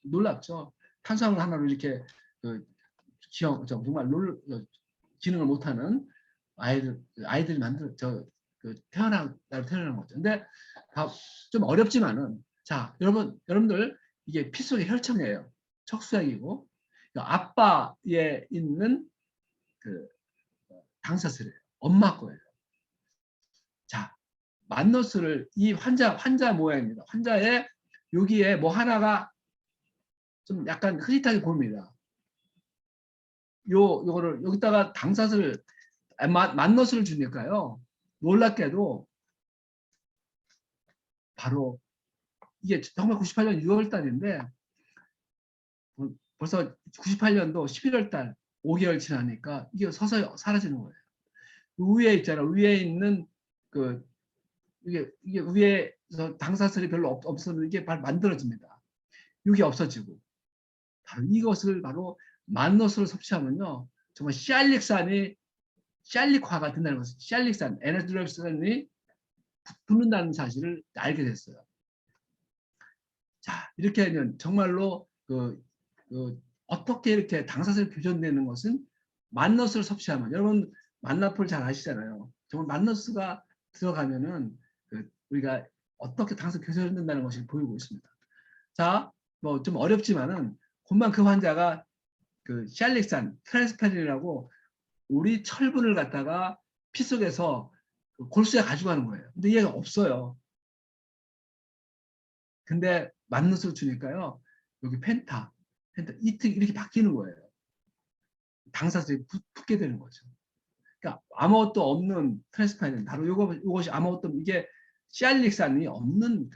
놀랍죠. 탄수화물 하나로 이렇게 정말 기능을 못하는 아이들이 태어난 거죠. 근데 좀 어렵지만은 자, 여러분들 이게 피 속의 혈청이에요. 척수액이고 아빠에 있는 그 당사슬이에요. 엄마 거예요. 자, 만노스를 이 환자 모양입니다. 환자의 여기에 뭐 하나가 좀 약간 흐릿하게 보입니다. 요거를 여기다가 당사슬 만노스를 주니까요. 놀랍게도 바로 이게 1998년 6월 달인데 벌써 98년도 11월 달 5개월 지나니까 이게 서서히 사라지는 거예요. 위에 있잖아. 위에 있는 이게 위에 당사슬이 별로 없었는데 이게 바로 만들어집니다. 이게 없어지고 바로 이것을 바로 만노스를 섭취하면요 정말 시알릭화가 된다는 것을 시알릭산 에너지렉산이 붙는다는 사실을 알게 됐어요. 자 이렇게 하면 정말로 어떻게 이렇게 당사슬이 교전되는 것은 만너스를 섭취하면 여러분 만나풀 잘 아시잖아요. 정말 만너스가 들어가면은 우리가 어떻게 당사슬 교전된다는 것을 보이고 있습니다. 자, 뭐 좀 어렵지만은 곧만 그 환자가 시알릭산 트랜스페린이라고 우리 철분을 갖다가 피 속에서 골수에 가져가는 거예요. 근데 얘가 없어요. 근데 만노스를 주니까요. 여기 펜타 이렇게 바뀌는 거예요. 당사슬이 붙게 되는 거죠. 그러니까 아무것도 없는 트랜스페린 바로 이것이 아무것도 이게 시알릭산이 없는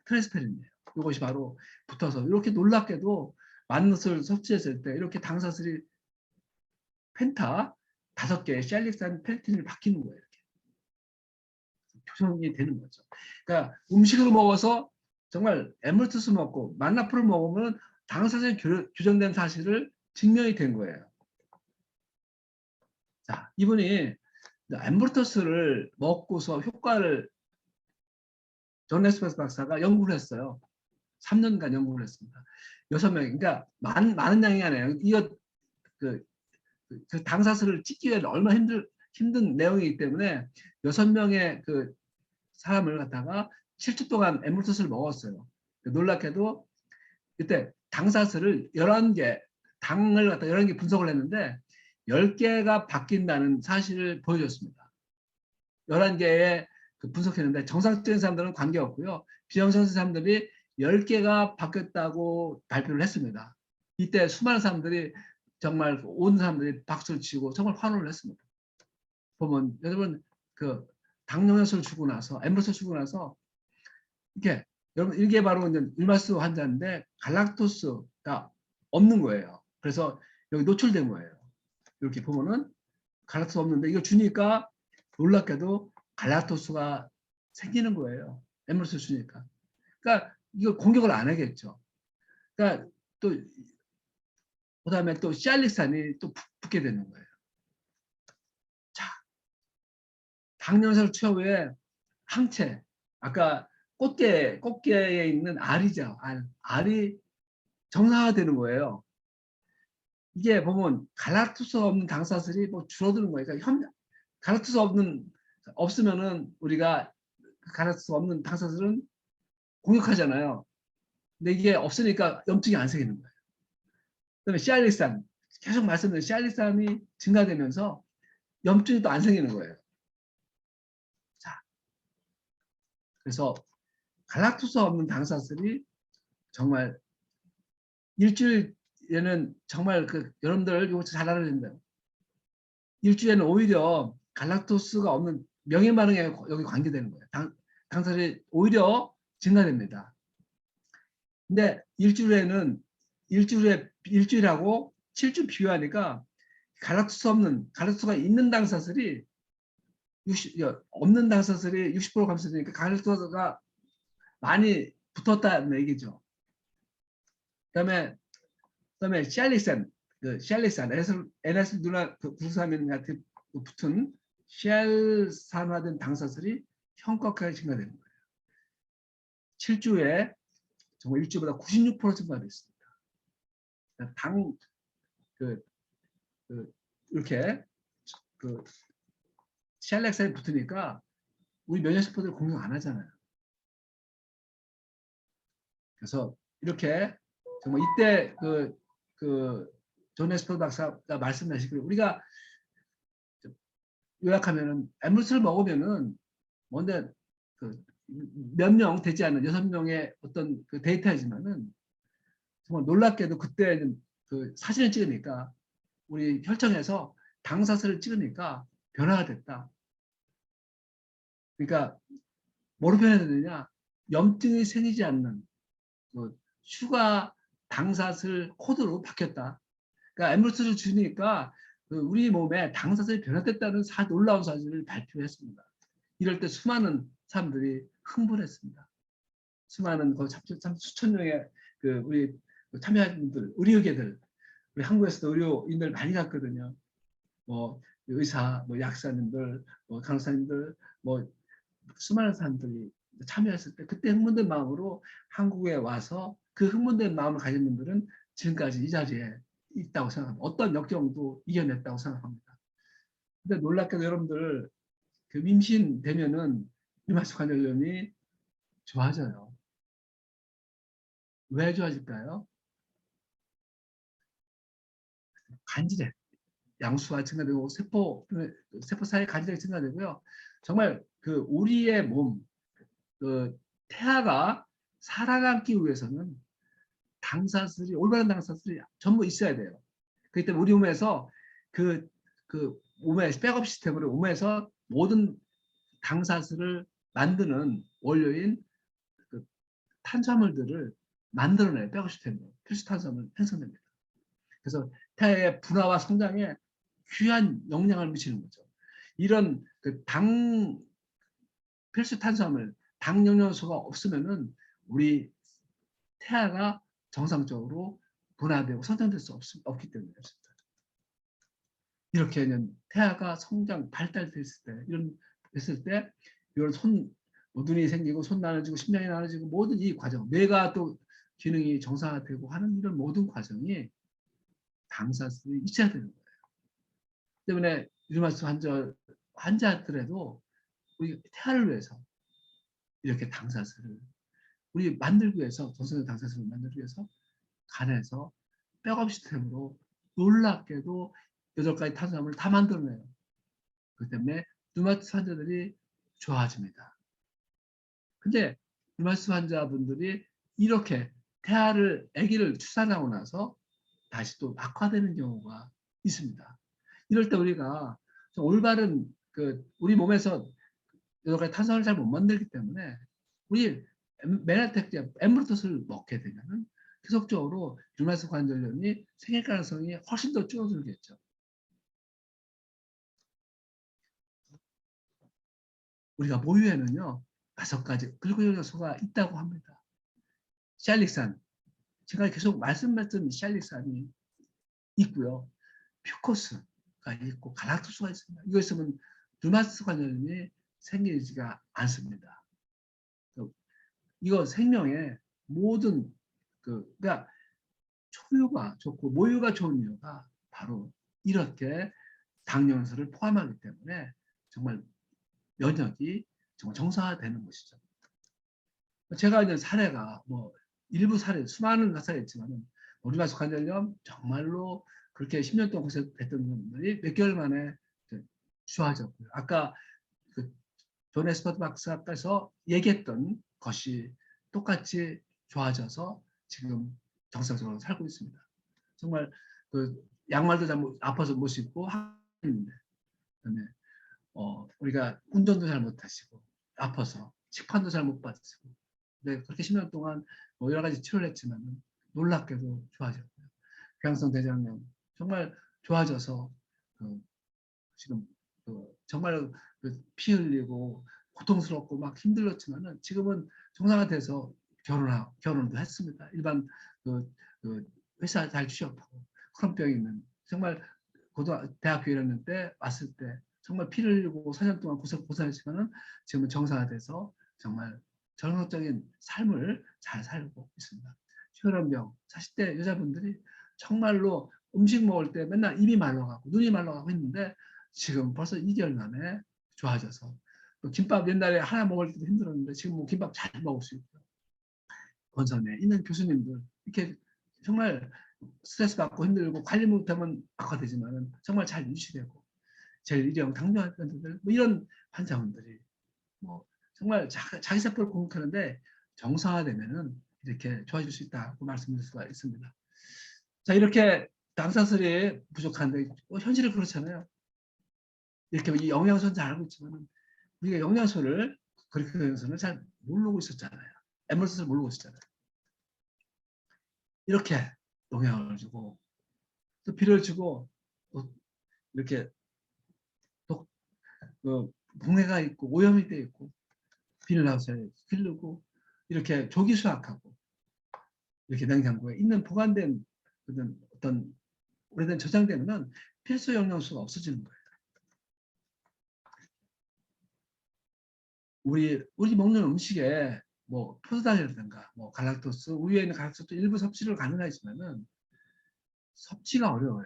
트랜스페린이에요. 이것이 바로 붙어서 이렇게 놀랍게도 만노스를 섭취했을 때 이렇게 당사슬이 펜타 5개의 시알릭산 펜틴을 바뀌는 거예요. 이렇게. 교정이 되는 거죠. 그러니까 음식을 먹어서 정말 에메르투스 먹고 만나풀을 먹으면 당사슬이 교정된 사실을 증명이 된 거예요. 자, 이분이 엠브루터스를 먹고서 효과를 존 레스퍼스 박사가 연구를 했어요. 3년간 연구를 했습니다. 6명, 그러니까 많은 양이 아니에요. 이거 그 당사슬을 찍기 위해 얼마나 힘든 내용이기 때문에 6명의 사람을 갖다가 7주 동안 엠브루터스를 먹었어요. 놀랍게도 그때 당사슬을 11개, 당을 갖다 11개 분석을 했는데 10개가 바뀐다는 사실을 보여줬습니다. 11개의 분석했는데 정상적인 사람들은 관계없고요. 비정상적인 사람들이 10개가 바뀌었다고 발표를 했습니다. 이때 수많은 사람들이 정말 온 사람들이 박수를 치고 정말 환호를 했습니다. 보면 여러분 당뇨약을 주고 나서 엠브루터스 주고 나서 이게 여러분 이게 바로 이제 일마스 환자인데 갈락토스가 없는 거예요. 그래서 여기 노출된 거예요. 이렇게 보면은 갈락토스 없는데 이거 주니까 놀랍게도 갈락토스가 생기는 거예요. 엠브루터스 주니까. 그러니까 이거 공격을 안 하겠죠. 그러니까 또 그다음에 또 시알릭산이 또 붙게 되는 거예요. 자, 당뇨살 투여 후에 항체 아까 꽃게에 있는 알이죠. 알이 정상화되는 거예요. 이게 보면 갈락토스가 없는 당사슬이 뭐 줄어드는 거예요. 그러니까 갈락토스 없으면은 우리가 갈락토스 없는 당사슬은 공격하잖아요. 근데 이게 없으니까 염증이 안 생기는 거예요. 그다음에 시알릭산 계속 말씀드린 시알릭산이 증가되면서 염증이 또 안 생기는 거예요. 자, 그래서 갈락토스 없는 당사슬이 정말 일주일에는 정말 여러분들 이거 잘 알아야 된다요. 일주일에는 오히려 갈락토스가 없는 명예 반응에 여기 관계되는 거예요. 당사슬이 오히려 증가됩니다. 근데 일주일하고 7주 비교하니까 갈락토스가 있는 당사슬이 없는 당사슬이 60% 감소되니까 갈락토스가 많이 붙었다는 얘기죠. 그다음에 시알릭산, NS 누나 구사민 같은 붙은 시알산화된 당사슬이 현격하게 증가되는 거예요. 7주에 정말 일주보다 96% 증가됐습니다. 이렇게 시알렉산이 붙으니까 우리 면역세포들 공격 안 하잖아요. 그래서 이렇게 정말 이때 존 레스퍼스 박사가 말씀하시기를 우리가 요약하면은 엠브루스를 먹으면은 뭔데 몇 명 되지 않는 6명의 어떤 데이터이지만은 정말 놀랍게도 그때는 사진을 찍으니까 우리 혈청에서 당사슬을 찍으니까 변화가 됐다. 그러니까 뭐로 변화되느냐? 염증이 생기지 않는 슈가 당사슬 코드로 바뀌었다. 그러니까 엠브루스를 주니까 우리 몸에 당사슬이 변화됐다는 놀라운 사실을 발표했습니다. 이럴 때 수많은 사람들이 흥분했습니다. 수많은 참 수천 명의 그 우리 참여자분들, 의료계들, 우리 한국에서도 의료인들 많이 갔거든요. 뭐 의사, 뭐 약사님들, 뭐 간호사님들, 뭐 수많은 사람들이 참여했을 때 그때 흥분된 마음으로 한국에 와서 그 흥분된 마음을 가진 분들은 지금까지 이 자리에 있다고 생각합니다. 어떤 역경도 이겨냈다고 생각합니다. 근데 놀랍게도 여러분들 그 임신되면은 류마티스 관절염이 좋아져요. 왜 좋아질까요? 간질에 양수가 증가되고 세포 사이 간질이 증가되고요. 정말 그 우리의 몸, 그 태아가 살아남기 위해서는 당사슬이 올바른 당사슬이 전부 있어야 돼요. 그렇기 때문에 우리 몸에서 그, 그 몸의 백업 시스템으로 몸에서 모든 당사슬을 만드는 원료인 그 탄수화물들을 만들어내요. 백업 시스템으로 필수 탄수화물 생성됩니다. 그래서 태아의 분화와 성장에 귀한 영향을 미치는 거죠. 이런 그당 필수 탄수화물, 당 영양소가 없으면은 우리 태아가 정상적으로 분화되고 성장될 수 없기 때문에 그렇습니다. 이렇게는 태아가 성장 발달됐을 때 이런 됐을 때 이런 뭐 눈이 생기고 손 나눠지고 심장이 나눠지고 모든 이 과정, 뇌가 또 기능이 정상화되고 하는 이런 모든 과정이 당사슬이 있어야 되는 거예요. 때문에 류마티스 환자들에도 우리 태아를 위해서 이렇게 당사슬을 우리 만들기 위해서 정상적 당사슬을 만들기 위해서 간에서 백업 시스템으로 놀랍게도 8가지 탄수화물을 다 만들어내요. 그렇기 때문에 류마티스 환자들이 좋아집니다. 근데 류마티스 환자분들이 이렇게 아기를 출산하고 나서 다시 또 악화되는 경우가 있습니다. 이럴 때 우리가 올바른 우리 몸에서 8가지 탄수화물을 잘 못 만들기 때문에 우리 메라텍제, 엠브루토스를 먹게 되면은 계속적으로 류마티스 관절염이 생길 가능성이 훨씬 더 줄어들겠죠. 우리가 모유에는요 5가지 글루코요소가 있다고 합니다. 샬릭산, 제가 계속 말씀드렸던 샬릭산이 있고요. 퓨코스가 있고 갈락토스가 있습니다. 이거 있으면 류마티스 관절염이 생기지가 않습니다. 이거 생명의 모든 그러니까 초유가 좋고 모유가 좋은 이유가 바로 이렇게 당뇨소를 포함하기 때문에 정말 면역이 정말 정상화되는 것이죠. 제가 이제 사례가 뭐 일부 사례, 수많은 사례가 있지만은 류마티스 관절염 정말로 그렇게 10년 동안 고생했던 분들이 몇 개월 만에 좋아졌고요. 아까 존 에스퍼트 박사께서 얘기했던 것이 똑같이 좋아져서 지금 정상적으로 살고 있습니다. 정말 양말도 잘못 아파서 못 신고 하는데 그다음에 우리가 운전도 잘 못하시고 아파서 식판도 잘 못 받으시고 네, 그렇게 10년 동안 뭐 여러 가지 치료를 했지만 놀랍게도 좋아졌고요. 경성 대장염 정말 좋아져서 지금 정말 피 흘리고 고통스럽고 막 힘들었지만은 지금은 정상화돼서 결혼도 했습니다. 일반 회사 잘 취업하고 크론병 있는 정말 대학교 1학년 때 왔을 때 정말 피를 흘리고 4년 동안 고생했지만은 지금은 정상화돼서 정말 정상적인 삶을 잘 살고 있습니다. 혈압병 40대 여자분들이 정말로 음식 먹을 때 맨날 입이 말라가고 눈이 말라가고 했는데 지금 벌써 2개월 만에 좋아져서 김밥 옛날에 하나 먹을 때도 힘들었는데 지금 뭐 김밥 잘 먹을 수 있고요. 건선에 있는 교수님들 이렇게 정말 스트레스 받고 힘들고 관리 못하면 악화되지만은 정말 잘 유지되고 제일 일형 당뇨환자들 뭐 이런 환자분들이 뭐 정말 자기 세포를 공급하는데 정상화되면은 이렇게 좋아질 수 있다고 말씀드릴 수가 있습니다. 자 이렇게 당사슬이 부족한데 현실은 그렇잖아요. 이렇게 이 영양소는 잘 알고 있지만 우리가 영양소를 글루코겐을 잘 모르고 있었잖아요. 에머스를 모르고 있었잖아요. 이렇게 영양을 주고 또 비를 주고 또 이렇게 또 봉해가 있고 오염이 돼 있고 비닐하우스에 필르고 이렇게 조기 수확하고 이렇게 냉장고에 있는 보관된 어떤 오래된 저장되면 필수 영양소가 없어지는 거예요. 우리 먹는 음식에 뭐 포도당이라든가 뭐 갈락토스, 우유에 있는 갈락토스 일부 섭취를 가능하지만은 섭취가 어려워요.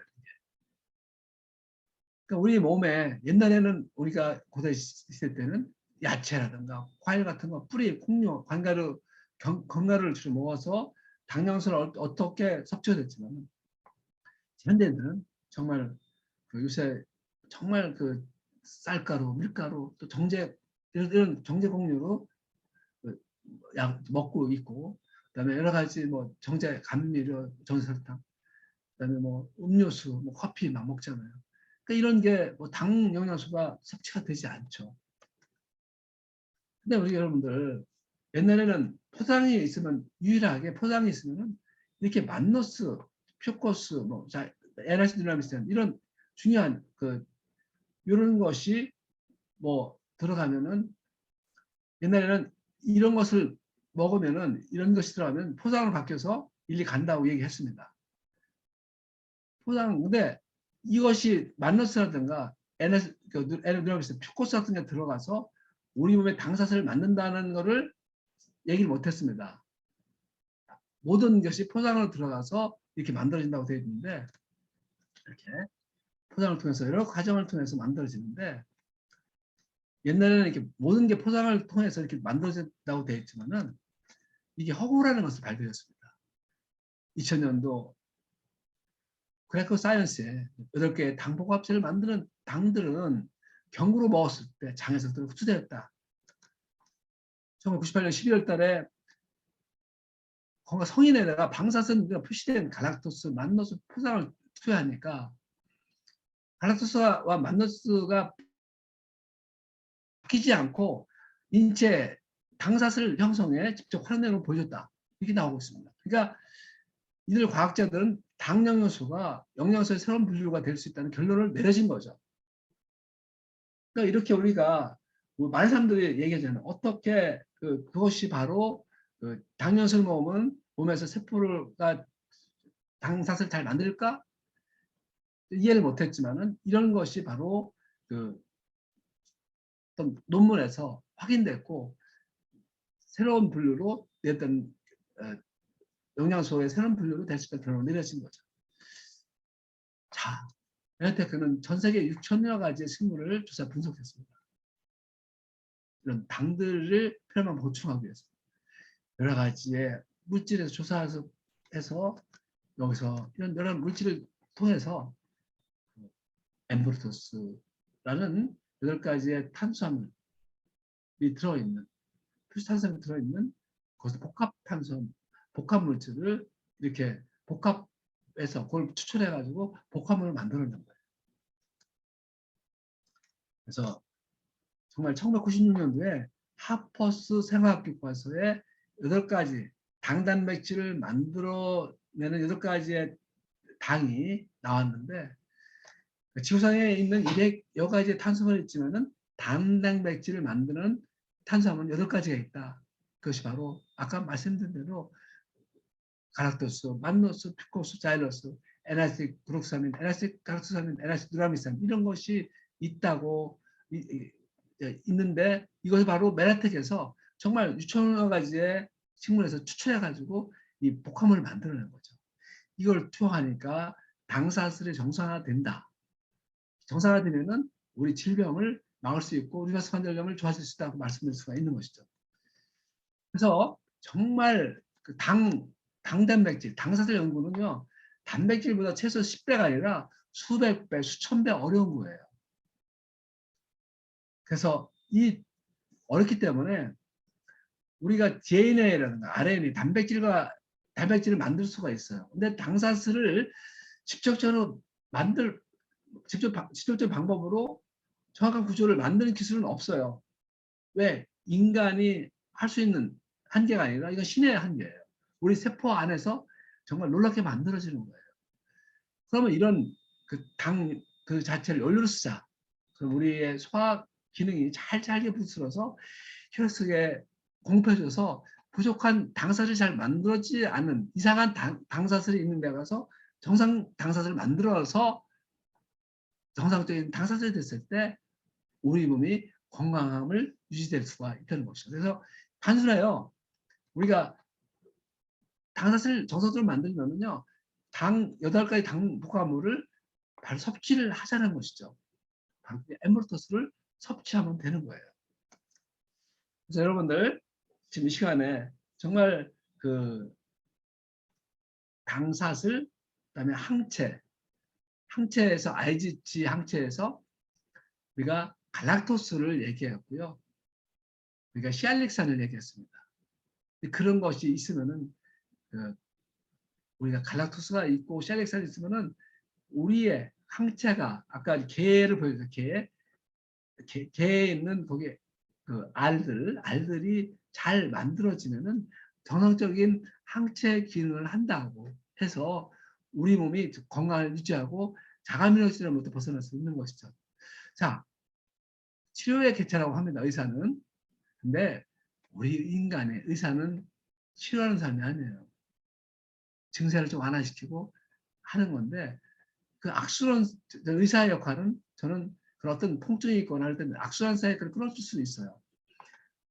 그러니까 우리 몸에 옛날에는 우리가 고대 시대 때는 야채라든가 과일 같은 거 뿌리, 콩류, 견과류를 주로 먹어서 당뇨를 어떻게 섭취가 됐지만 현대인들은 정말 요새 정말 쌀가루, 밀가루, 또 이런 정제 곡류로 먹고 있고, 그다음에 여러 가지 뭐 정제 감미료, 정제 설탕, 그다음에 뭐 음료수, 뭐 커피 막 먹잖아요. 그러니까 이런 게 뭐 당 영양소가 섭취가 되지 않죠. 근데 우리 여러분들 옛날에는 포장이 있으면 유일하게 포장이 있으면은 이렇게 만노스, 퓨코스, 뭐 에나시드라미스탄 이런 중요한 이런 것이 뭐 들어가면은 옛날에는 이런 것을 먹으면은 이런 것이 들어가면 포장으로 바뀌어서 일리 간다고 얘기했습니다. 포장 근데 이것이 만너스라든가 에너스 퓨코스 같은 게 들어가서 우리 몸에 당사슬을 만든다는 것을 얘기를 못했습니다. 모든 것이 포장으로 들어가서 이렇게 만들어진다고 되어 있는데 이렇게 포장을 통해서 여러 과정을 통해서 만들어지는데 옛날에는 이렇게 모든 게 포장을 통해서 이렇게 만들어진다고 되어 있지만은 이게 허구라는 것을 발견했습니다. 2000년도 그래프 사이언스에 8개의 당복합체를 만드는 당들은 경구로 먹었을 때 장에서 흡수되었다. 1998년 12월 달에 성인에다가 방사선가 표시된 갈락토스, 만노스 포장을 투여하니까 갈락토스와 만노스가 바뀌지 않고 인체 당사슬 형성에 직접 활용되는 걸 보여줬다. 이렇게 나오고 있습니다. 그러니까 이들 과학자들은 당 영양소가 영양소의 새로운 분류가 될 수 있다는 결론을 내려진 거죠. 그러니까 이렇게 우리가 많은 사람들이 얘기하잖아요. 어떻게 그것이 바로 당연술 모음은 몸에서 세포가 당사슬 잘 만들까? 이해를 못했지만은 이런 것이 바로 어떤 논문에서 확인됐고 새로운 분류로 어떤 영양소의 새로운 분류로 될 수 있다는 결론을 내려진 거죠. 자, 베네테크는 전 세계 6천여 가지의 식물을 조사 분석했습니다. 이런 당들을 필요만 보충하기 위해서 여러 가지의 물질에서 조사해서 여기서 이런 여러 물질을 통해서 엠브로토스라는 8가지의 탄수화물이 들어있는 표시탄수화물이 들어있는 거기서 복합 물질을 이렇게 복합해서 그걸 추출해가지고 복합물을 만들어낸 거예요. 그래서 정말 1996년도에 하퍼스 생화학교과서에 8가지 당단백질을 만들어내는 8가지의 당이 나왔는데 지구상에 있는 200여 가지의 탄수화물이 있지만은 단백질을 만드는 탄수화물은 8가지가 있다. 그것이 바로 아까 말씀드린 대로 갈락토스, 만노스, 퓨코스, 자일러스, 에나시틱 브록사민, 에나시틱 갈락토사민, 에나시틱 누라미산 이런 것이 있다고 있는데 이것이 바로 메라텍에서 정말 6천여 가지의 식물에서 추출해가지고 이 복합물을 만들어낸 거죠. 이걸 투여하니까 당사슬이 정상화된다. 정상화되면은 우리 질병을 막을 수 있고 우리가 수환절염을 좋아질 수 있다고 말씀드릴 수가 있는 것이죠. 그래서 정말 당단백질, 당사슬 연구는요, 단백질보다 최소 10배가 아니라 수백 배, 수천 배 어려운 거예요. 그래서 이 어렵기 때문에 우리가 DNA라든가 RNA, 단백질을 만들 수가 있어요. 근데 당사슬을 직접적인 방법으로 정확한 구조를 만드는 기술은 없어요. 왜? 인간이 할 수 있는 한계가 아니라 이건 신의 한계예요. 우리 세포 안에서 정말 놀랍게 만들어지는 거예요. 그러면 이런 그 자체를 연료로 쓰자. 그럼 우리의 소화 기능이 잘 부스러서 혈액 속에 공급해줘서 부족한 당사를 잘 만들어지지 않는 이상한 당사슬이 있는 데 가서 정상 당사슬을 만들어서 정상적인 당사슬이 됐을 때 우리 몸이 건강함을 유지될 수가 있다는 것이죠. 그래서 단순해요. 우리가 당사슬 정상적으로 만들려면요. 당 8가지 당 부화물을 바로 섭취를 하자는 것이죠. 바로 엠브로토스를 섭취하면 되는 거예요. 그래서 여러분들 지금 이 시간에 정말 그 당사슬, 그다음에 항체에서 IgG 항체에서 우리가 갈락토스를 얘기했고요. 우리가 시알릭산을 얘기했습니다. 그런 것이 있으면은 우리가 갈락토스가 있고 시알릭산이 있으면은 우리의 항체가 아까 개를 보여줬어요. 개에 있는 거기에 그 알들이 잘 만들어지면은 정상적인 항체 기능을 한다고 해서 우리 몸이 건강을 유지하고 자가면역질환부터 벗어날 수 있는 것이죠. 자, 치료의 개체라고 합니다. 의사는. 근데 우리 인간의 의사는 치료하는 사람이 아니에요. 증세를 좀 완화시키고 하는 건데 그 악순환 의사의 역할은 저는 그런 어떤 통증이 있거나 할 때는 악순환 사이클을 끊어줄 수 있어요.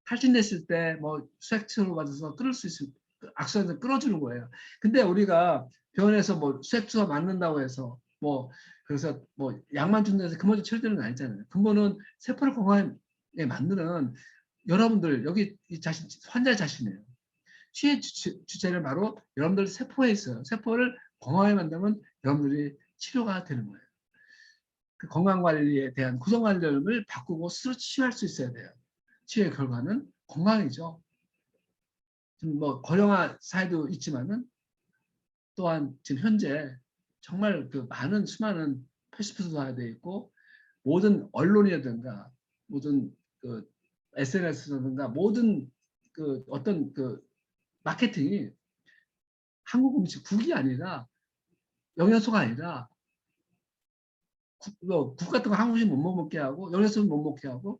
탈진됐을 때 뭐 수액치료를 받아서 끊을 수 있을 악순환을 끊어주는 거예요. 근데 우리가 병원에서 뭐 수액치료 맞는다고 해서 뭐 그래서 뭐 약만 준다고 해서 근본적으로 치료되는 건 아니잖아요. 근본은 세포를 건강하게 만드는 여러분들 여기 이 자신 환자 자신이에요. 치의 주체는 바로 여러분들 세포에 있어요. 세포를 건강하게 만들면 여러분들이 치료가 되는 거예요. 그 건강관리에 대한 고정관념을 바꾸고 스스로 치유할 수 있어야 돼요. 치유의 결과는 건강이죠. 지금 뭐 고령화 사회도 있지만은 또한 지금 현재 정말 그 많은 수많은 패스트푸드가 되어 있고 모든 언론이라든가 모든 그 SNS라든가 모든 그 어떤 그 마케팅이 한국 음식 국이 아니라 영양소가 아니라 국 같은 거 한국 음식 못 먹게 하고 영양소 못 먹게 하고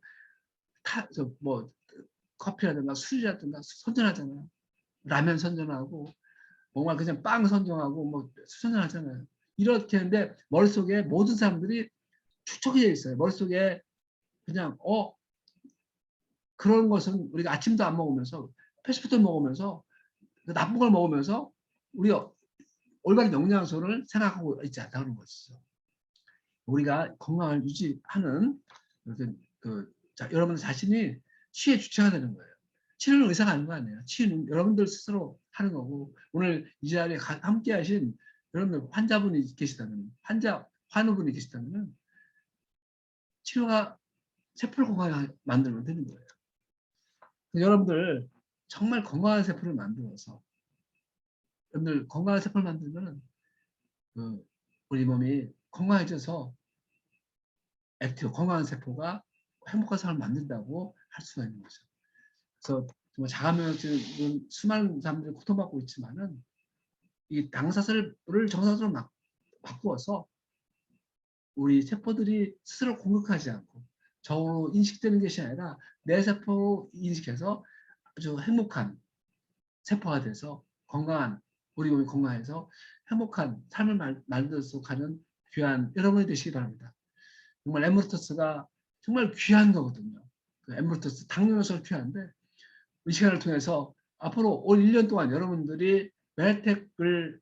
뭐 커피라든가 술이라든가 선전하잖아요. 라면 선전하고 정말 그냥 빵 선전하고 뭐 선전하잖아요. 이렇게 하는데 머릿속에 모든 사람들이 축적이 되어 있어요. 머릿속에 그냥 그런 것은 우리가 아침도 안 먹으면서 패스트푸드 먹으면서 나쁜 걸 먹으면서 우리가 올바른 영양소를 생각하고 있지 않다는 것이죠. 우리가 건강을 유지하는 자, 여러분 자신이 치유의 주체가 되는 거예요. 치료는 의사가 하는 거 아니에요. 치유는 여러분들 스스로 하는 거고 오늘 이 자리에 함께 하신 여러분들 환자분이 계시다면 환우분이 계시다면 치료가 세포를 건강하게 만들면 되는 거예요. 여러분들 정말 건강한 세포를 만들어서 여러분들 건강한 세포를 만들면 우리 몸이 건강해져서 액티브 건강한 세포가 행복한 사람을 만든다고 할 수가 있는 거죠. 그래서 정말 자가면역증은 수많은 사람들이 고통받고 있지만은 이 당사슬을 정상적으로 바꾸어서 우리 세포들이 스스로 공격하지 않고 저로 인식되는 것이 아니라 내 세포로 인식해서 아주 행복한 세포가 돼서 건강한 우리 몸이 건강해서 행복한 삶을 만들어서 가는 귀한 여러분이 되시기 바랍니다. 정말 엠브로토스가 정말 귀한 거거든요. 그 엠브로토스 당뇨효소가 귀한데 이 시간을 통해서 앞으로 올 1년 동안 여러분들이 멜텍을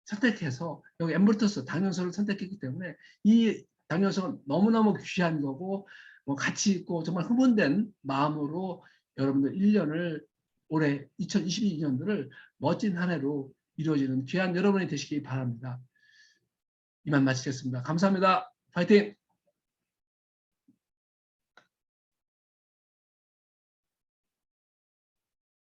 선택해서 여기 엠브로토스 당뇨효소를 선택했기 때문에 이 당뇨효소가 너무너무 귀한 거고 뭐 가치 있고 정말 흥분된 마음으로 여러분들 1년을 올해 2022년도를 멋진 한 해로 이루어지는 귀한 여러분이 되시기 바랍니다. 이만 마치겠습니다. 감사합니다. 파이팅!